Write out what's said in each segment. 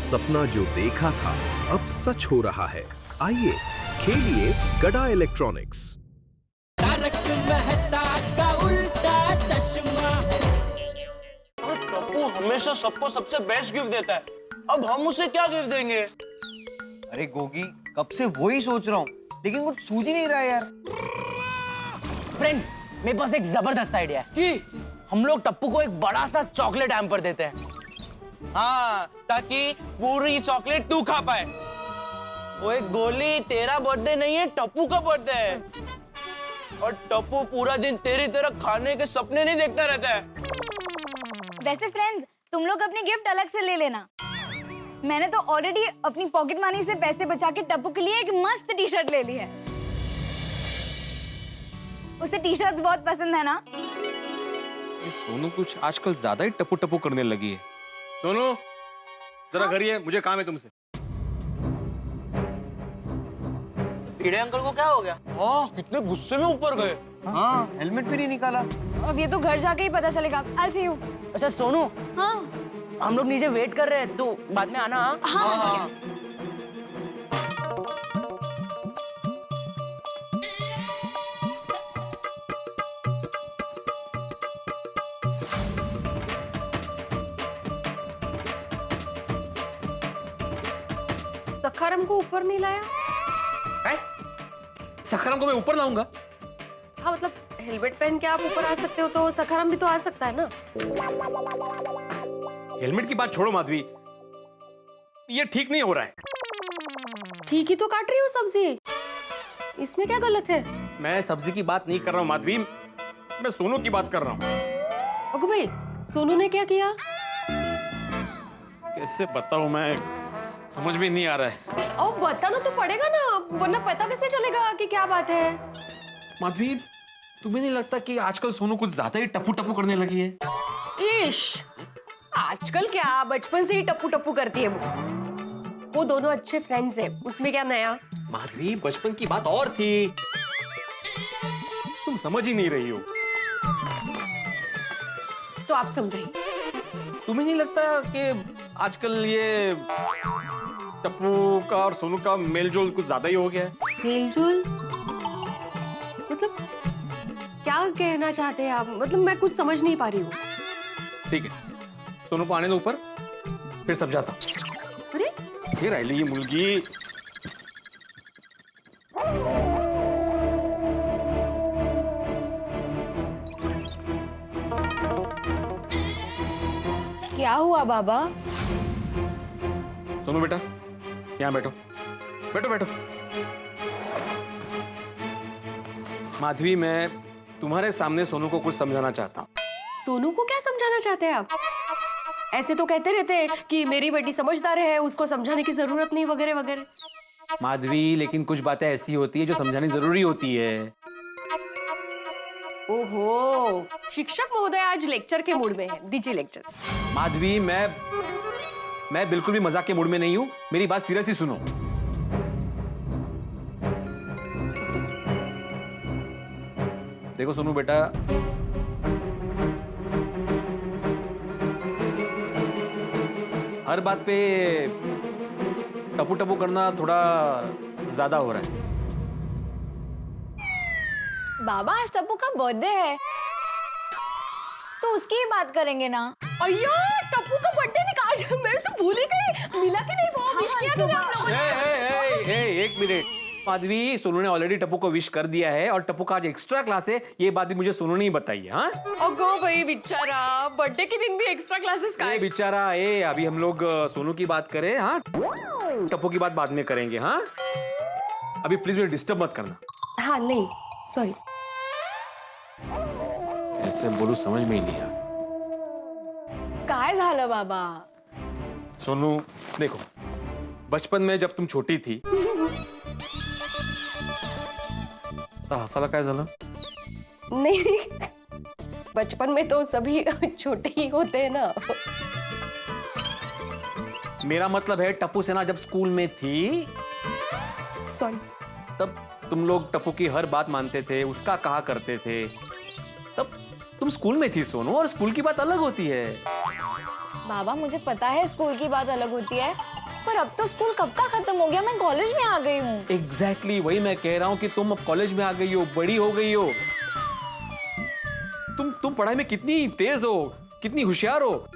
सपना जो देखा था अब सच हो रहा है। आइए खेलिए गड़ा इलेक्ट्रॉनिक्स। तारक मेहता का उल्टा चश्मा। टप्पू हमेशा सबको सबसे बेस्ट गिफ्ट देता है, अब हम उसे क्या गिफ्ट देंगे? अरे गोगी, कब से वही सोच रहा हूँ, लेकिन कुछ सूझ ही नहीं रहा है यार। फ्रेंड्स, मेरे पास एक जबरदस्त आइडिया है कि हम लोग टप्पू को एक बड़ा सा चॉकलेट हैम्पर देते हैं। हाँ, ताकि पूरी चॉकलेट तू खा पाए। ओए गोली, तेरा बर्थडे नहीं है, टप्पू का बर्थडे है। और टप्पू पूरा दिन तेरी तरह खाने के सपने नहीं देखता रहता है। वैसे फ्रेंड्स, तुम लोग अपनी गिफ्ट अलग से ले लेना। मैंने तो ऑलरेडी अपनी पॉकेट मनी से पैसे बचा के टप्पू के लिए एक मस्त टी शर्ट ले ली है। उसे टी शर्ट्स बहुत पसंद है ना। ये सोनू कुछ आजकल ज्यादा ही टपू टपू करने लगी है। सोनू, जरा घर ही है, मुझे काम है तुमसे। कीड़े अंकल को क्या हो गया? हाँ, कितने गुस्से में ऊपर गए। हाँ, हेलमेट भी नहीं निकाला। अब ये तो घर जाके ही पता चलेगा। I'll see you। अच्छा सोनू, हाँ हम लोग नीचे वेट कर रहे हैं, तो बाद में आना। हाँ। सखारम को ऊपर नहीं लाया? सखाराम को मैं ऊपर लाऊंगा? हाँ मतलब हेलमेट पहन के आप ऊपर आ सकते हो, तो सखारम भी तो आ सकता है ना। हेलमेट की बात छोड़ो माधवी, ये ठीक नहीं हो रहा है। ठीक ही तो काट रही हूँ सब्जी, इसमें क्या गलत है? मैं सब्जी की बात नहीं कर रहा हूँ माधवी, मैं सोनू की बात कर रहा हूँ। ओके भाई, सोनू ने क्या किया? कैसे बताऊं, मैं समझ में नहीं आ रहा है। और बताना तो पड़ेगा ना, वरना पता कैसे चलेगा कि क्या बात है? माधवी, तुम्हें नहीं लगता कि आजकल सोनू कुछ ज्यादा ही टपू टपू करने लगी है? इश, आजकल क्या, बचपन से ही टप्पू टप्पू करती है वो दोनों अच्छे फ्रेंड्स हैं, उसमें क्या नया? माधवी, बचपन की बात और थी, तुम समझ ही नहीं रही हो। तो आप समझाइए। तुम्हें नहीं लगता कि आजकल ये टप्पू का और सोनू का मेलजोल कुछ ज्यादा ही हो गया है? मेलजोल मतलब क्या कहना चाहते हैं आप? मतलब मैं कुछ समझ नहीं पा रही हूँ। ठीक है, सोनू को आने दो ऊपर, फिर समझाता हूं। अरे फिर आई ये मुलगी। क्या हुआ बाबा? सोनू बेटा, यहाँ बैठो, बैठो बैठो। माधवी, मैं तुम्हारे सामने सोनू को कुछ समझाना चाहता हूँ। सोनू को क्या समझाना चाहते हैं आप? ऐसे तो कहते रहते हैं कि मेरी बेटी समझदार है, उसको समझाने की जरूरत नहीं, वगैरह वगैरह। माधवी, लेकिन कुछ बातें ऐसी होती है जो समझानी जरूरी होती है। ओहो, शिक्षक महोदय आज लेक्चर के मूड में है, दीजिए लेक्चर। माधवी, मैं बिल्कुल भी मजाक के मूड में नहीं हूँ, मेरी बात सीरियसली सुनो। देखो सोनू बेटा, हर बात पे टपू टपू करना थोड़ा ज्यादा हो रहा है। बाबा, आज टप्पू का बर्थडे है, तो उसकी ही बात करेंगे ना। अय्या, टप्पू का बर्थडे निकाल, मैं तो भूल ही गई। मिला कि नहीं वो? विश किया कि नहीं आप लोगों ने? एक मिनट माधवी, सोनू ने ऑलरेडी टप्पू को विश कर दिया है, और टप्पू का आज एक्स्ट्रा क्लास है, ये बात भी मुझे सोनू ने ही बताई है। हाँ, अगो भाई बेचारा, बर्थडे के दिन भी एक्स्ट्रा क्लासेस का है। बेचारा, अभी हम लोग सोनू की बात करें, हाँ, टप्पू की बात बाद में करेंगे। हाँ, अभी प्लीज मुझे डिस्टर्ब मत करना। हाँ नहीं, सॉरी। इससे बोलू समझ में ही नहीं आया। काय झालं बाबा? सोनू देखो, बचपन में जब तुम छोटी थी, हसायला काय झालं? नहीं, बचपन में तो सभी छोटे ही होते हैं ना। मेरा मतलब है टप्पू सेना जब स्कूल में थी, सॉरी, तब तुम लोग टप्पू की हर बात मानते थे, उसका कहा करते थे। तब तुम स्कूल में थी सोनू, और स्कूल की बात अलग होती है। बाबा, मुझे पता है स्कूल की बात अलग होती है, पर अब तो स्कूल कब का खत्म हो गया, मैं कॉलेज में आ गई हूँ। एग्जैक्टली वही मैं कह रहा हूँ कि तुम अब कॉलेज में आ गई हो, बड़ी हो गई हो। तुम पढ़ाई में कितनी तेज हो, कितनी होशियार हो,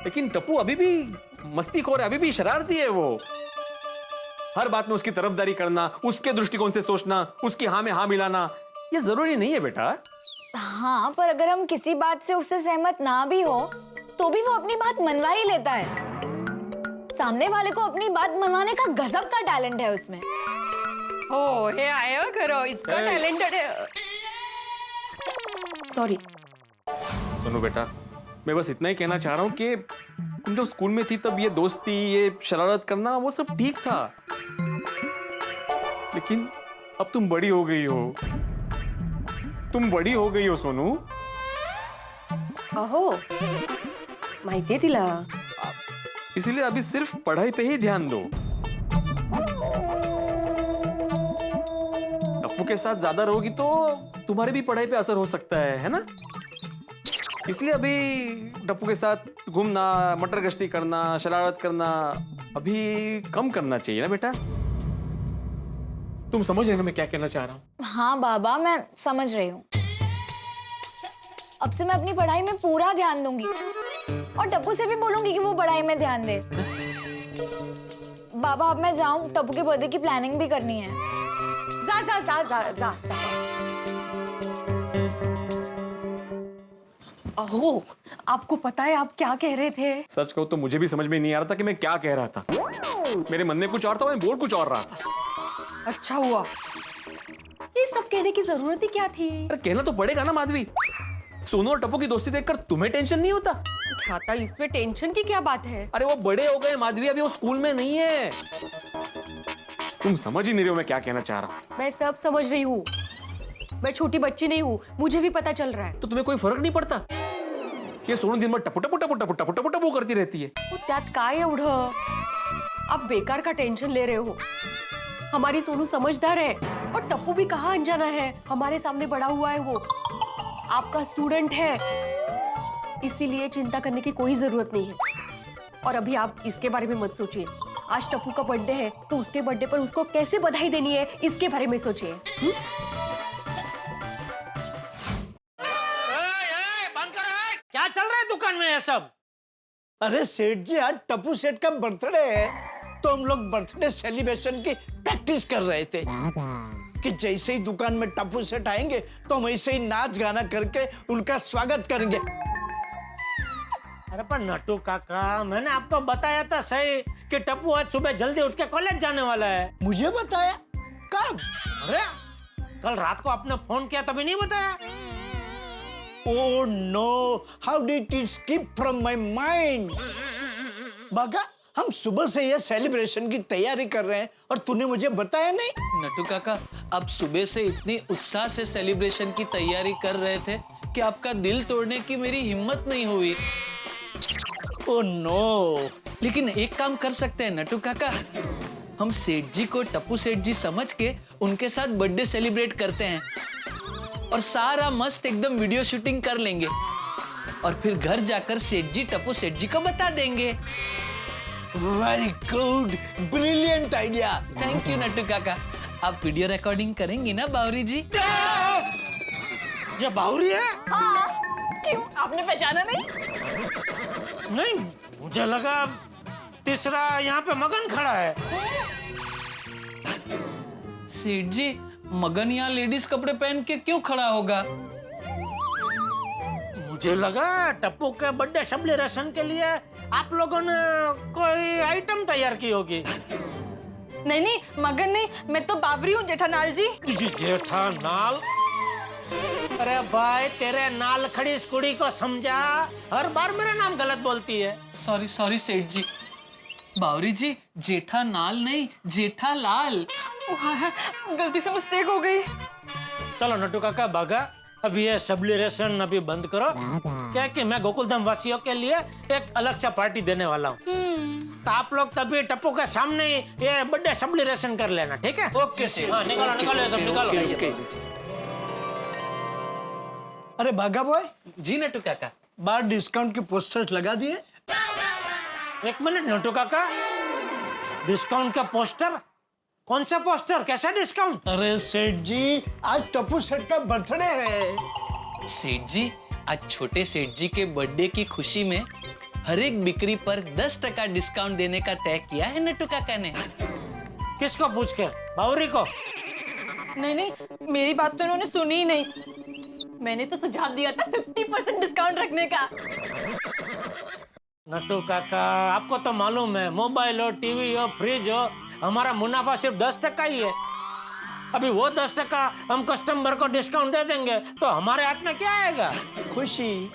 लेकिन टप्पू अभी भी मस्तीखोर है, अभी भी शरारती है वो। हर बात में उसकी तरफदारी करना, उसके दृष्टिकोण से सोचना, उसकी हाँ में हाँ मिलाना, ये जरूरी नहीं है बेटा। हाँ, पर अगर हम किसी बात से उससे सहमत ना भी हो तो भी वो अपनी बात मनवा ही लेता है। सामने वाले को अपनी बात मनवाने का गजब का टैलेंट है उसमें। ओ हे आया करो, इसका टैलेंटेड है। सॉरी। सुनो बेटा, मैं बस इतना ही कहना चाह रहा हूँ कि तुम जब स्कूल में थी तब ये दोस्ती, ये शरारत करना, वो सब ठीक था, लेकिन अब तुम बड़ी हो गई हो। तुम बड़ी हो गई हो सोनू। अहो, माहिती आहे तिला। इसीलिए अभी सिर्फ पढ़ाई पे ही ध्यान दो। टप्पू के साथ ज्यादा रहोगी तो तुम्हारी भी पढ़ाई पे असर हो सकता है ना? इसलिए अभी टप्पू के साथ घूमना, मटर गश्ती करना, शरारत करना अभी कम करना चाहिए ना बेटा। तुम समझ रहे हो ना मैं क्या कहना चाह रहा हूँ? हाँ बाबा, मैं समझ रही हूँ। अब से मैं अपनी पढ़ाई में पूरा ध्यान दूंगी और टप्पू से भी बोलूंगी कि वो पढ़ाई में ध्यान दे। बाबा अब मैं जाऊं, टप्पू के बर्थडे की प्लानिंग भी करनी है। जा जा जा जा जा, जा। अहो, आपको पता है आप क्या कह रहे थे? सच कहूँ तो मुझे भी समझ में नहीं आ रहा था कि मैं क्या कह रहा था। मेरे मन में कुछ और था, मैं बोल कुछ और रहा था। अच्छा हुआ। ये सब कहने की जरूरत ही क्या थी? अरे कहना तो पड़ेगा ना माधवी। सोनू और टप्पू की दोस्ती देखकर तुम्हें टेंशन नहीं होता? खाता, इसमें टेंशन की क्या बात है? अरे वो बड़े हो गए माधवी, अभी वो स्कूल में नहीं है। तुम समझ ही नहीं रहे हो मैं क्या कहना चाह रहा हूँ। मैं सब समझ रही हूँ। मैं छोटी बच्ची नहीं हूँ, मुझे भी पता चल रहा है। तो तुम्हें कोई फर्क नहीं पड़ता? ये सोनू दिन भर टपू टपू टपू टपू टपू टपू टपू करती रहती है। तो त्यात काय एवढं? आप बेकार का टेंशन ले रहे हो। हमारी सोनू समझदार है और टप्पू भी कहाँ अनजाना है, हमारे सामने बड़ा हुआ है वो। आपका स्टूडेंट है, इसीलिए चिंता करने की कोई जरूरत नहीं है। और अभी आप इसके बारे में मत सोचिए। आज टप्पू का बर्थडे है तो उसके बर्थडे पर उसको कैसे बधाई देनी है, इसके बारे में सोचिए। क्या चल रहा है दुकान में ये सब? अरे सेठ जी, आज टप्पू सेठ का बर्थडे है तो हम लोग बर्थडे सेलिब्रेशन की प्रैक्टिस कर रहे थे कि जैसे ही दुकान में टप्पू सेठ आएंगे तो हम ऐसे ही नाच गाना करके उनका स्वागत करेंगे। अरे पर नटू काका, मैंने आपको बताया था सही कि टप्पू आज सुबह जल्दी उठ के कॉलेज जाने वाला है। मुझे बताया? कब? अरे कल रात को आपने फोन किया तभी नहीं बताया? Oh no! How did it skip from my mind? बाका, हम सुबह से ये सेलिब्रेशन की तैयारी कर रहे हैं और तूने मुझे बताया नहीं? नटू काका, आप सुबह से इतनी उत्साह से सेलिब्रेशन की तैयारी कर रहे थे कि आपका दिल तोड़ने की मेरी हिम्मत नहीं हुई। Oh no! लेकिन एक काम कर सकते हैं नटू काका, हम सेठ जी को टप्पू सेठ जी समझ के उनके साथ बर्थडे सेलिब्रेट करते हैं और सारा मस्त एकदम वीडियो शूटिंग कर लेंगे और फिर घर जाकर सेठ जी टप्पू सेठ जी को बता देंगे। Very good, brilliant idea. Thank you Natu काका। आप वीडियो रिकॉर्डिंग करेंगी ना बावरी जी? ये बावरी है? हाँ, क्यों आपने पहचाना नहीं? नहीं, मुझे लगा तीसरा यहाँ पे मगन खड़ा है। सेठ जी, मगन यहाँ लेडीज कपड़े पहन के क्यों खड़ा होगा? मुझे लगा टप्पू के बर्थडे सेलिब्रेशन के लिए आप लोगों ने कोई आइटम तैयार की होगी। नहीं नहीं, मगन नहीं, मैं तो बावरी हूँ जेठालाल जी। जेठालाल? अरे भाई, तेरे नाल खड़ी इस कुड़ी को समझा, हर बार मेरा नाम गलत बोलती है। सॉरी सॉरी सेठ जी। बावरी जी, जेठा नाल नहीं, जेठालाल। गलती से मिस्टेक हो गई। चलो नटू काका भागा, अभी ये सेलिब्रेशन अभी बंद करो। क्या कि मैं गोकुलधाम वासियों के लिए एक अलग सा पार्टी देने वाला हूँ, तो आप लोग तभी टप्पू के सामने ये बर्थडे सेलिब्रेशन कर लेना, ठीक है? Okay sir. हाँ, निकालो निकालो ये सब निकालो। अरे भागा बॉय जी नटू काका। बाहर डिस्काउंट के पोस्टर्स लगा दिए? एक मिनट नटू काका, डिस्काउंट का पोस्टर? कौन सा पोस्टर? कैसा डिस्काउंट? अरे सेठ जी, आज टप्पू सेठ का बर्थडे है। सेठ जी, आज छोटे सेठ जी के बर्थडे की खुशी में हर एक बिक्री पर 10% डिस्काउंट देने का तय किया है नट्टू काका ने। किसको पूछ के? बावरी को? नहीं, मेरी बात तो इन्होंने सुनी ही नहीं। मैंने तो सुझाव दिया था 50% डिस्काउंट रखने का। नट्टू काका, आपको तो मालूम है, मोबाइल हो, टीवी हो, फ्रिज हो, हमारा मुनाफा सिर्फ 10% ही है। अभी वो 10% हम कस्टमर को डिस्काउंट दे देंगे तो हमारे हाथ में क्या आएगा? खुशी।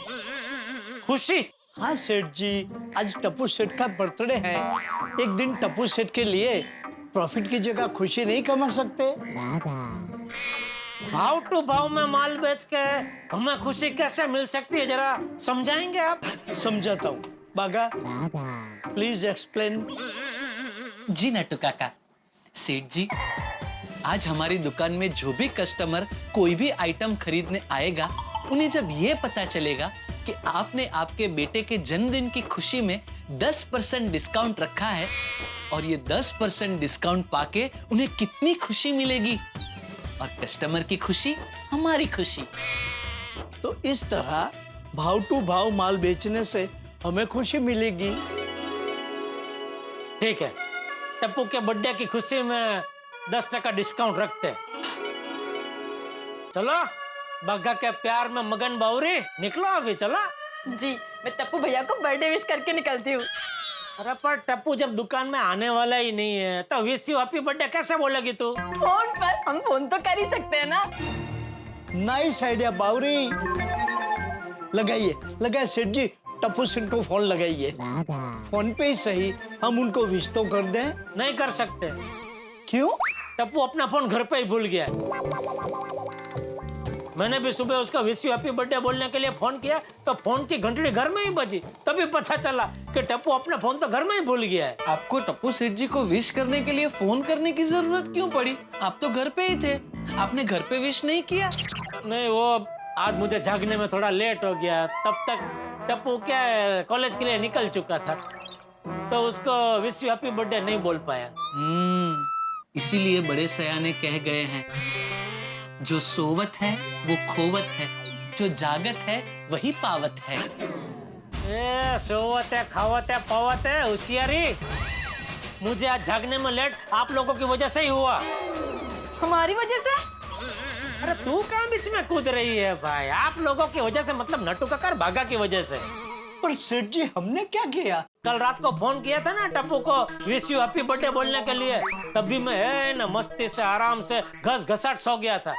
खुशी? हाँ सेठ जी, आज टप्पू सेठ का बर्थडे है। एक दिन टप्पू सेठ के लिए प्रॉफिट की जगह खुशी नहीं कमा सकते? भाव टू भाव में माल बेच के हमें खुशी कैसे मिल सकती है, जरा समझाएंगे आप? समझाता हूँ। बागा, प्लीज एक्सप्लेन। जी नट्टू काका। सेठ जी, आज हमारी दुकान में जो भी कस्टमर कोई भी आइटम खरीदने आएगा, उन्हें जब ये पता चलेगा कि आपने आपके बेटे के जन्मदिन की खुशी में 10% डिस्काउंट रखा है और ये 10% डिस्काउंट पाके उन्हें कितनी खुशी मिलेगी, और कस्टमर की खुशी हमारी खुशी। तो इस तरह भाव टू भाव माल बेचने से हमें खुशी मिलेगी। ठीक है, टप्पू के बर्थडे की खुशी में 10% डिस्काउंट रखते हैं। चलो, बग्गा के प्यार में मगन बावरी, निकलो अभी, चला। जी, मैं टप्पू भैया को बर्थडे विश करके निकलती हूँ। अरे पर टप्पू जब दुकान में आने वाला ही नहीं है तो विश यू हैप्पी बर्थडे कैसे बोलेगी तू? फोन पर हम फोन तो कर ही सकते हैं ना। नाइस आइडिया बावरी। लगाइए सेठ जी, टप्पू सेठ को फोन लगाइए। फोन पे ही सही, हम उनको विश तो कर दें। नहीं कर सकते। क्यों? टप्पू अपना फोन घर पे ही भूल गया है। मैंने भी सुबह उसका विश यू हैप्पी बर्थडे बोलने के लिए फोन किया तो फोन की घंटड़ी घर में ही बजी, तभी पता चला कि टप्पू अपना फोन तो घर में ही भूल गया है। आपको टप्पू सेठ जी को विश करने के लिए फोन करने की जरूरत क्यों पड़ी? आप तो घर पे ही थे, आपने घर पे विश नहीं किया? नहीं, वो आज मुझे जागने में थोड़ा लेट हो गया, तब तक टप्पू क्या कॉलेज के लिए निकल चुका था, तो उसको विश यू हैप्पी बर्थडे नहीं बोल पाया। इसीलिए बड़े सयाने कह गए हैं, जो सोवत है वो खोवत है, जो जागत है वही पावत है। ए, सोवत है, खावत है, पावत है, होशियारी। मुझे आज जागने में लेट आप लोगों की वजह से ही हुआ। हमारी वजह से? अरे तू कहाँ बीच में कूद रही है भाई? आप लोगों की वजह से, मतलब नट्टू काका भागा की वजह से। पर सेठ जी, हमने क्या किया? कल रात को फोन किया था ना टप्पू को विश यू हैप्पी बर्थडे बोलने के लिए, तभी मैं न मस्ती से आराम से घस घसाट सो गया था,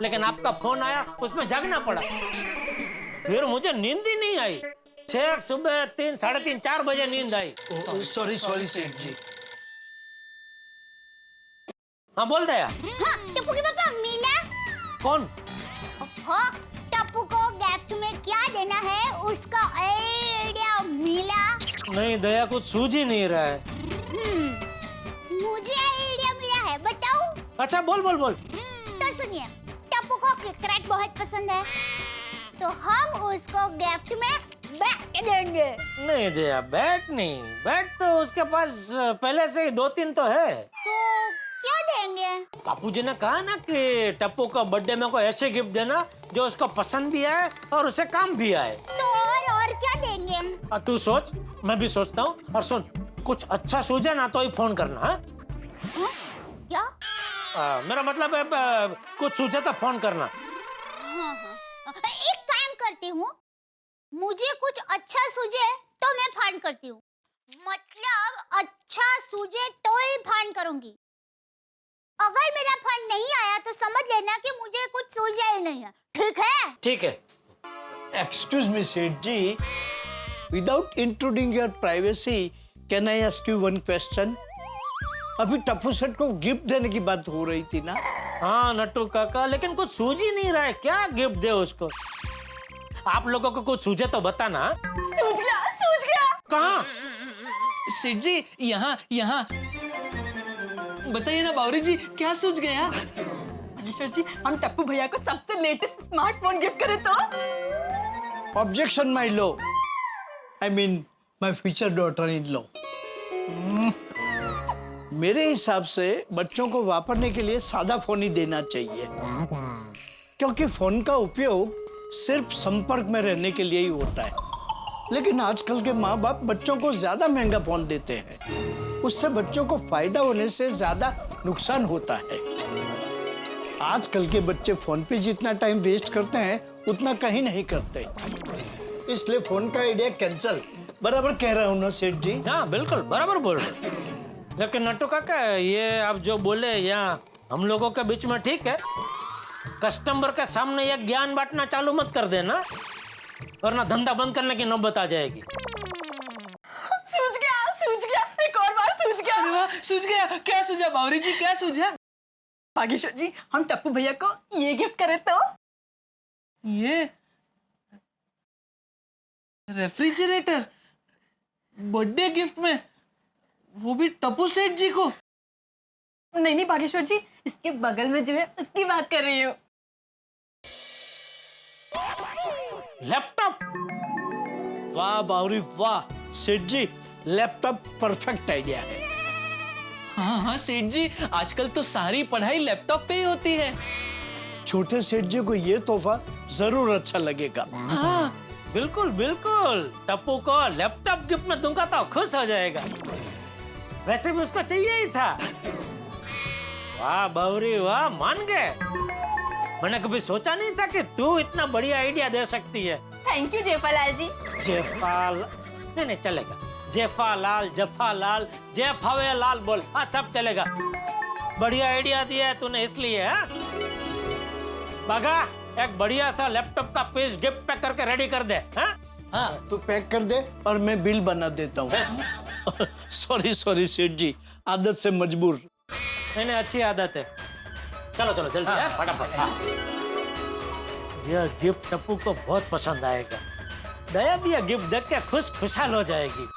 लेकिन आपका फोन आया, उसमें जागना पड़ा। फिर मुझे नींद ही नहीं आई, छह सुबह 3, 3:30, 4 बजे नींद आई। सॉरी सेठ जी। हाँ बोल दया। हाँ, टप्पू के पापा मिला? कौन? हाँ, टप्पू को गिफ्ट में क्या देना है उसका आइडिया मिला? नहीं दया, कुछ सूझ ही नहीं रहा है। मुझे आइडिया मिला है, बताऊं? अच्छा बोल बोल बोल। तो सुनिए, टप्पू को क्रिकेट बहुत पसंद है, तो हम उसको गिफ्ट में बैट देंगे। नहीं दया, बैट नहीं, बैट तो उसके पास पहले से ही 2-3 तो है। तो क्या देंगे? बापूजी ने कहा ना कि टप्पू का बर्थडे में कोई ऐसे गिफ्ट देना जो उसको पसंद भी आए और उसे काम भी आए। तो और क्या देंगे? तू सोच, मैं भी सोचता हूँ। और सुन, कुछ अच्छा सूझे ना तो ही फोन करना। हाँ? क्या? मेरा मतलब है कुछ सूझे तो फोन करना। हाँ। एक काम करती हूँ, मुझे कुछ अच्छा सूझे तो मैं फोन करती हूँ, मतलब अच्छा सूझे तो ही फोन करूंगी। अगर मेरा फोन नहीं आया तो समझ लेना कि मुझे कुछ सूझा ही नहीं है, ठीक है? ठीक है। एक्सक्यूज मी सेठ जी, without intruding your privacy, can I ask you one question? अभी टप्पू सेठ को गिफ्ट देने की बात हो रही थी ना? हाँ नट्टू काका, लेकिन कुछ सूझ ही नहीं रहा है, क्या गिफ्ट दे उसको? आप लोगों को कुछ सूझे तो बताना। सूझ गया। कहाँ? सेठ जी, यहाँ बताइए ना बावरी जी, क्या सूझ गया? अनिश्वर जी, हम टप्पू भैया को सबसे लेटेस्ट स्मार्टफोन गिफ्ट करें तो? Objection my law, I mean my future daughter in law. मेरे हिसाब से बच्चों को वापरने के लिए सादा फोन ही देना चाहिए, क्योंकि फोन का उपयोग सिर्फ संपर्क में रहने के लिए ही होता है। लेकिन आजकल के माँ बाप बच्चों को ज्यादा महंगा फोन देते हैं, उससे बच्चों को फायदा होने से ज्यादा नुकसान होता है। आजकल के बच्चे फोन पे जितना टाइम वेस्ट करते हैं उतना कहीं नहीं करते, इसलिए फोन का आइडिया कैंसल। बराबर कह रहा हूँ ना सेठ जी? हाँ बिल्कुल बराबर बोल रहे। लेकिन नट्टू काका, ये आप जो बोले यहाँ हम लोगों के बीच में ठीक है। कस्टमर के सामने ये ज्ञान बांटना चालू मत कर देना, वरना धंधा बंद करने की नौबत आ जाएगी। सूझ गया, एक और बार सूझ गया। अरे वाह, सूझ गया। क्या सूझा बावरी जी, क्या सूझा? बागेश्वर जी, हम टप्पू भैया को ये गिफ्ट करें तो? ये रेफ्रिजरेटर बर्थडे गिफ्ट में, वो भी टप्पू सेठ जी को? नहीं बागेश्वर जी, इसके बगल में जो है उसकी बात कर रही हूँ। लैपटॉप? वाह बावरी वाह सेठ जी, लैपटॉप परफेक्ट आइडिया है। हाँ हाँ सेठ जी, आजकल तो सारी पढ़ाई लैपटॉप पे ही होती है। छोटे सेठ जी को ये तोहफा जरूर अच्छा लगेगा। हाँ बिल्कुल बिल्कुल, टप्पू को लैपटॉप गिफ्ट में दूंगा तो खुश हो जाएगा। वैसे भी उसको चाहिए ही था। वाह बावरी वाह, मान गए। मैंने कभी सोचा नहीं था कि तू इतना बढ़िया आइडिया दे सकती है। थैंक यू जेपालाल जी। जेफाल नहीं चलेगा, जेफालाल, जफालाल, जेफावे लाल बोल, हाँ सब चलेगा। बढ़िया आइडिया दिया है तूने इसलिए। हाँ बागा, एक बढ़िया सा लैपटॉप का पीस गिफ्ट पैक करके रेडी कर दे। हाँ तू पैक कर दे और मैं बिल बना देता हूँ। सॉरी सेठ जी, आदत से मजबूर। नहीं अच्छी आदत है। चलो जल्दी फटाफट। यह गिफ्ट टप्पू को बहुत पसंद आएगा। दया भी यह गिफ्ट देख के खुशहाल हो जाएगी।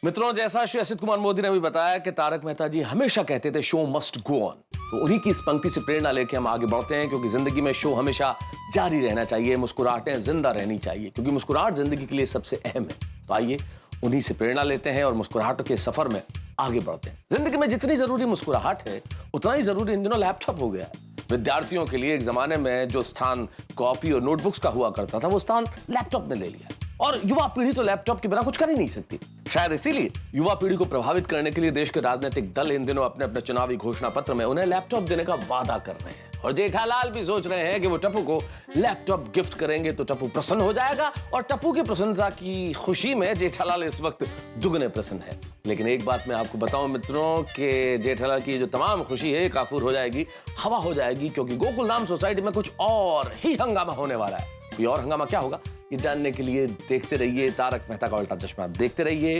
मित्रों, जैसा श्री असित कुमार मोदी ने भी बताया कि तारक मेहता जी हमेशा कहते थे शो मस्ट गो ऑन, तो उन्हीं की इस पंक्ति से प्रेरणा लेके हम आगे बढ़ते हैं, क्योंकि जिंदगी में शो हमेशा जारी रहना चाहिए, मुस्कुराहटें जिंदा रहनी चाहिए, क्योंकि मुस्कुराहट जिंदगी के लिए सबसे अहम है। तो आइए उन्हीं से प्रेरणा लेते हैं और मुस्कुराहट के सफर में आगे बढ़ते हैं। जिंदगी में जितनी जरूरी मुस्कुराहट है, उतना ही जरूरी इन दिनों लैपटॉप हो गया है। विद्यार्थियों के लिए एक जमाने में जो स्थान कॉपी और नोटबुक्स का हुआ करता था, वो स्थान लैपटॉप ने ले लिया, और युवा पीढ़ी तो लैपटॉप के बिना कुछ कर ही नहीं सकती। शायद इसीलिए युवा पीढ़ी को प्रभावित करने के लिए देश के राजनीतिक दल इन दिनों अपने अपने चुनावी घोषणा पत्र में उन्हें लैपटॉप देने का वादा कर रहे हैं, और जेठालाल भी सोच रहे हैं कि वो टप्पू को लैपटॉप गिफ्ट करेंगे तो टप्पू प्रसन्न हो जाएगा, और टप्पू की प्रसन्नता की खुशी में जेठालाल इस वक्त दुगने प्रसन्न है। लेकिन एक बात मैं आपको बताऊं मित्रों, कि जेठालाल की जो तमाम खुशी है काफूर हो जाएगी, हवा हो जाएगी, क्योंकि गोकुलधाम सोसाइटी में कुछ और ही हंगामा होने वाला है। ये और हंगामा क्या होगा, ये जानने के लिए देखते रहिए तारक मेहता का उल्टा चश्मा। देखते रहिए,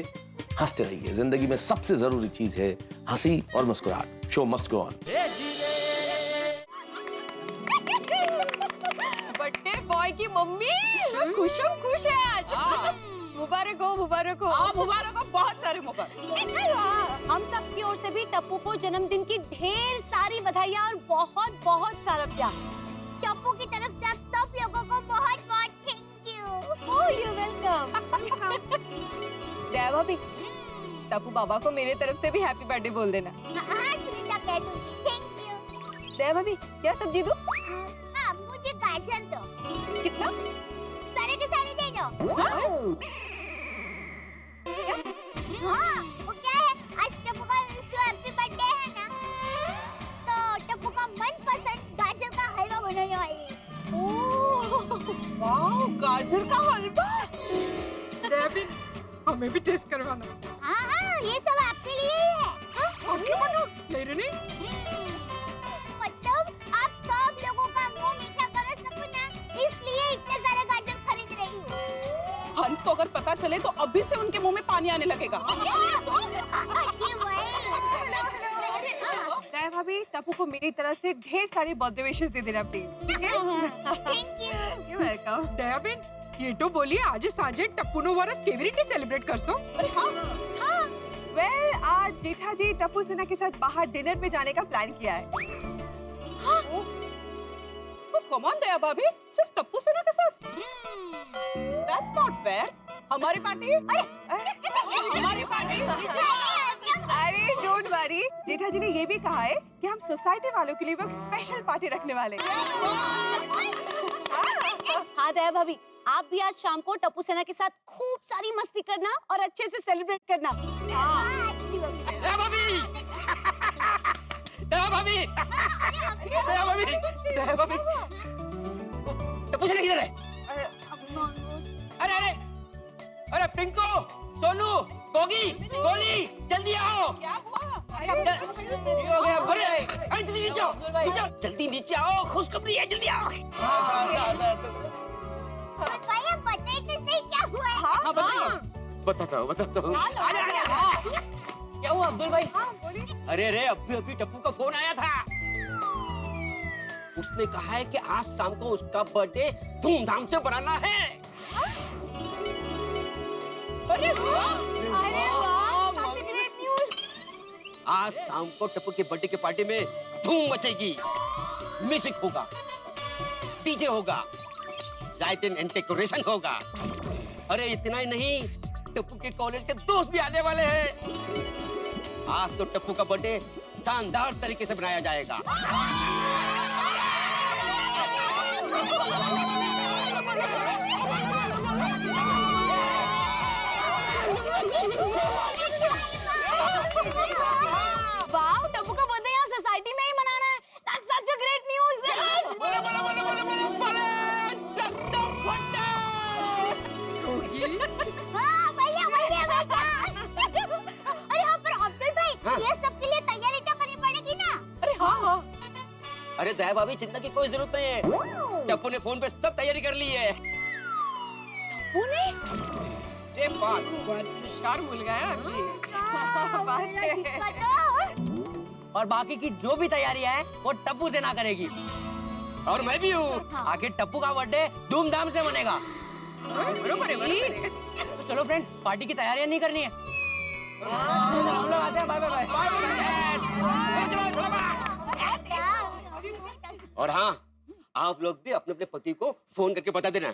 हंसते रहिए। जिंदगी में सबसे जरूरी चीज है हंसी और मुस्कुराहट। Show must go on. Birthday boy की मम्मी खुश है आज। मुबारक हो मुबारक हो, बहुत सारे मुबारक। हम सब की ओर से भी टप्पू को जन्मदिन की ढेर सारी बधाइयाँ और बहुत बहुत सारा प्यार। टप्पू की तरफ से आप सब लोगों को बहुत बहुत thank you. Oh you welcome. Daya भाभी, टप्पू बाबा को मेरे तरफ से भी हैप्पी बर्थडे बोल देना। हाँ सुनीता कह दूंगी, थैंक यू। दया भाभी, क्या सब्जी दूं? हाँ मुझे गाजर दो। कितना? सारे के सारे दे दो। हाँ वो क्या है, आज टप्पू का हैप्पी बर्थडे है ना, तो टप्पू का मनपसंद गाजर का हलवा बनाने वाली है। वाह, गाजर का हलवा। हमें भी टेस्ट करवाना। हाँ ये सब आपके लिए ही है। हम क्यों बनाओ? मेरे नहीं। मतलब आप सब लोगों का मुंह मीठा कर सकूं ना, इसलिए इतने सारे गाजर खरीद रही हूँ। हंस को अगर पता चले तो अभी से उनके मुंह में पानी आने लगेगा। दया भाभी, टप्पू को मेरी तरफ से ढेर सारी बर्थडे विशेस दे देना please. Thank you. You welcome. Daya Ben, ये तो बोलिए आज साँझे टप्पू नो वरस केवी रीते सेलिब्रेट करसो? अरे हाँ। वेल, आज जेठा जी टप्पू सेना के साथ बाहर डिनर पे जाने का प्लान किया है। तो कम ऑन दया भाभी, सिर्फ टप्पू सेना के साथ? That's not fair. हमारी पार्टी? हमारी पार्टी? अरे डोंट वरी, जेठा जी ने ये भी कहा है कि हम सोसाइटी वालों के लिए भी एक स्पेशल पार्टी रखने वाले हैं। हाँ दया भाभी, आप भी आज शाम को टप्पू सेना के साथ खूब सारी मस्ती करना और अच्छे से सेलिब्रेट करना। दया भाभी, दया भाभी, दया भाभी, दया भाभी, टप्पू सेना किधर है? अरे अरे अरे पिंको, सोनू, गोगी, गोली, जल्दी आओ। क्या हुआ? ये हो गया। अरे अरे जल्दी नीचे आओ, नीचे आओ, जल्दी नीचे आओ, खुशखबरी है, जल्दी आओ। भैया बताइए तो सही क्या हुआ है? हाँ बताता हूँ। क्या हुआ अब्दुल भाई? अरे अभी टप्पू का फोन आया था। उसने कहा है कि आज शाम को उसका बर्थडे धूमधाम से मनाना है। अरे वाह, सच ग्रेट न्यूज़। आज शाम को टप्पू के बर्थडे की पार्टी में धूम मचेगी। म्यूजिक होगा, डीजे होगा, लाइटिंग एंड डेकोरेशन होगा। अरे इतना ही नहीं, टप्पू के कॉलेज के दोस्त भी आने वाले हैं। आज तो टप्पू का बर्थडे शानदार तरीके से मनाया जाएगा। वाह, टप्पू का बर्थडे यहाँ सोसाइटी में ही मनाना है। That's such a great news. हाँ भैया बेटा। अरे हाँ पर अब्दुल भाई, ये सब के लिए तैयारी तो करनी पड़ेगी ना? अरे हाँ। अरे दया भाभी, चिंता की कोई जरूरत नहीं है। टप्पू ने फोन पे सब तैयारी कर ली है। ये बात शर्म भूल गया। और बाकी की जो भी तैयारियां हैं वो टप्पू से ना करेगी। और मैं भी हूँ। आखिर टप्पू का बर्थडे धूमधाम से मनेगा। बरोबर है। तो चलो फ्रेंड्स, पार्टी की तैयारियां नहीं करनी है। हम लोग आते हैं। Bye bye bye. और हाँ, आप लोग भी अपने अपने पति को फोन करके बता देना है?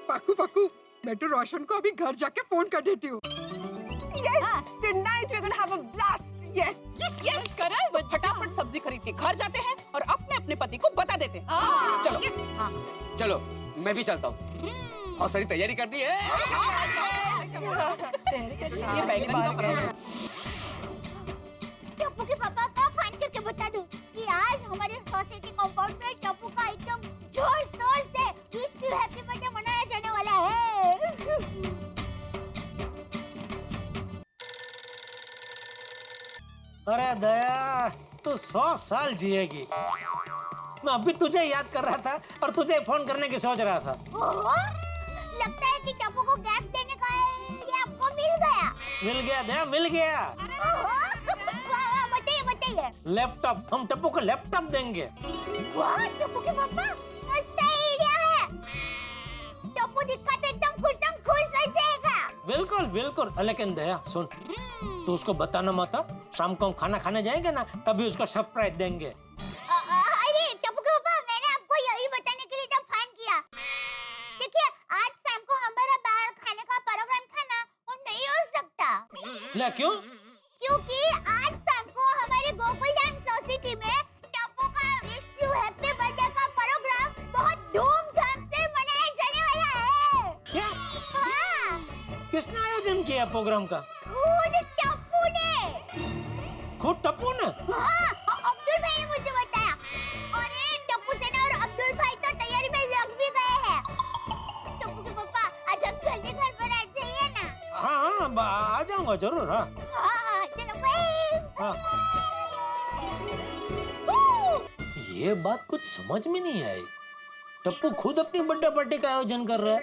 पक्कू, मैं तो रोशन को अभी घर जाके फोन कर देती हूँ। Yes, tonight we're gonna have a blast. Yes. Yes Karan, फटाफट सब्जी खरीद के घर जाते हैं और अपने अपने पति को बता देते हैं। चलो। चलो, मैं भी चलता हूँ। और सारी तैयारी करनी है। ये बैगन का पराठा। टप्पू के पापा का फोन करके बता दूं कि आज हमारे सोसाइटी कंपाउंड में टप्पू का एकदम जोर शोर से विश यू हैप्पी बर्थडे मनाया जाने वाला है। अरे दया, तू 100 साल जिएगी। मैं अभी तुझे याद कर रहा था और तुझे फोन करने की सोच रहा था। ओहो, लगता है कि टप्पू को गिफ्ट देने का ये आपको मिल गया। मिल गया दया, मिल गया। वाह, बताइए। लैपटॉप, हम टप्पू को लैपटॉप देंगे। वाह, टप्पू के पापा, मस्त आइडिया है। टप्पू दिखा तो एकदम खुश हो जाएगा। बिल्कुल। लेकिन दया सुन, तू उसको बताना मत। शाम को हम खाना खाने जाएंगे ना, तभी उसको सरप्राइज देंगे। अरे टप्पू के पापा, मैंने आपको यही बताने के लिए तो फोन किया। देखिए, आज शाम को हमारा बाहर खाने का प्रोग्राम था ना, वो नहीं हो सकता। ले क्यों? क्योंकि आज शाम को हमारे गोकुलधाम सोसाइटी में टप्पू का विश यू हैप्पी बर्थडे का प्रोग्राम बहुत धूमधाम से मनाया जाने वाला है। क्या? हाँ। किसने आयोजन किया प्रोग्राम का? खुद टप्पू ने। खुद टप्पू ने? हाँ, अब्दुल भाई ने मुझे बताया। और ये टप्पू सेना और अब्दुल भाई तो तैयारी में लग भी गए हैं। टप्पू के पापा, आज हम जल्दी घर पर आ जाइए ना। हाँ, आ जाऊंगा जरूर। हाँ, चलो भाई। हाँ। ये बात कुछ समझ में नहीं आई। टप्पू खुद अपनी बर्थडे पार्टी का आयोजन कर रहा है।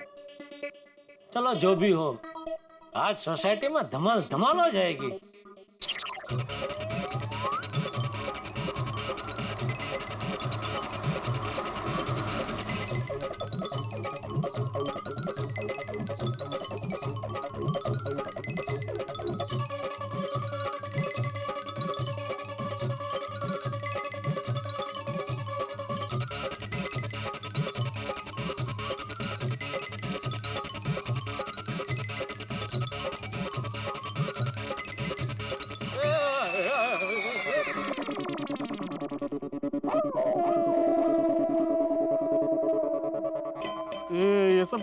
चलो जो भी हो, आज सोसाइटी में धमाल धमाल हो जाएगी।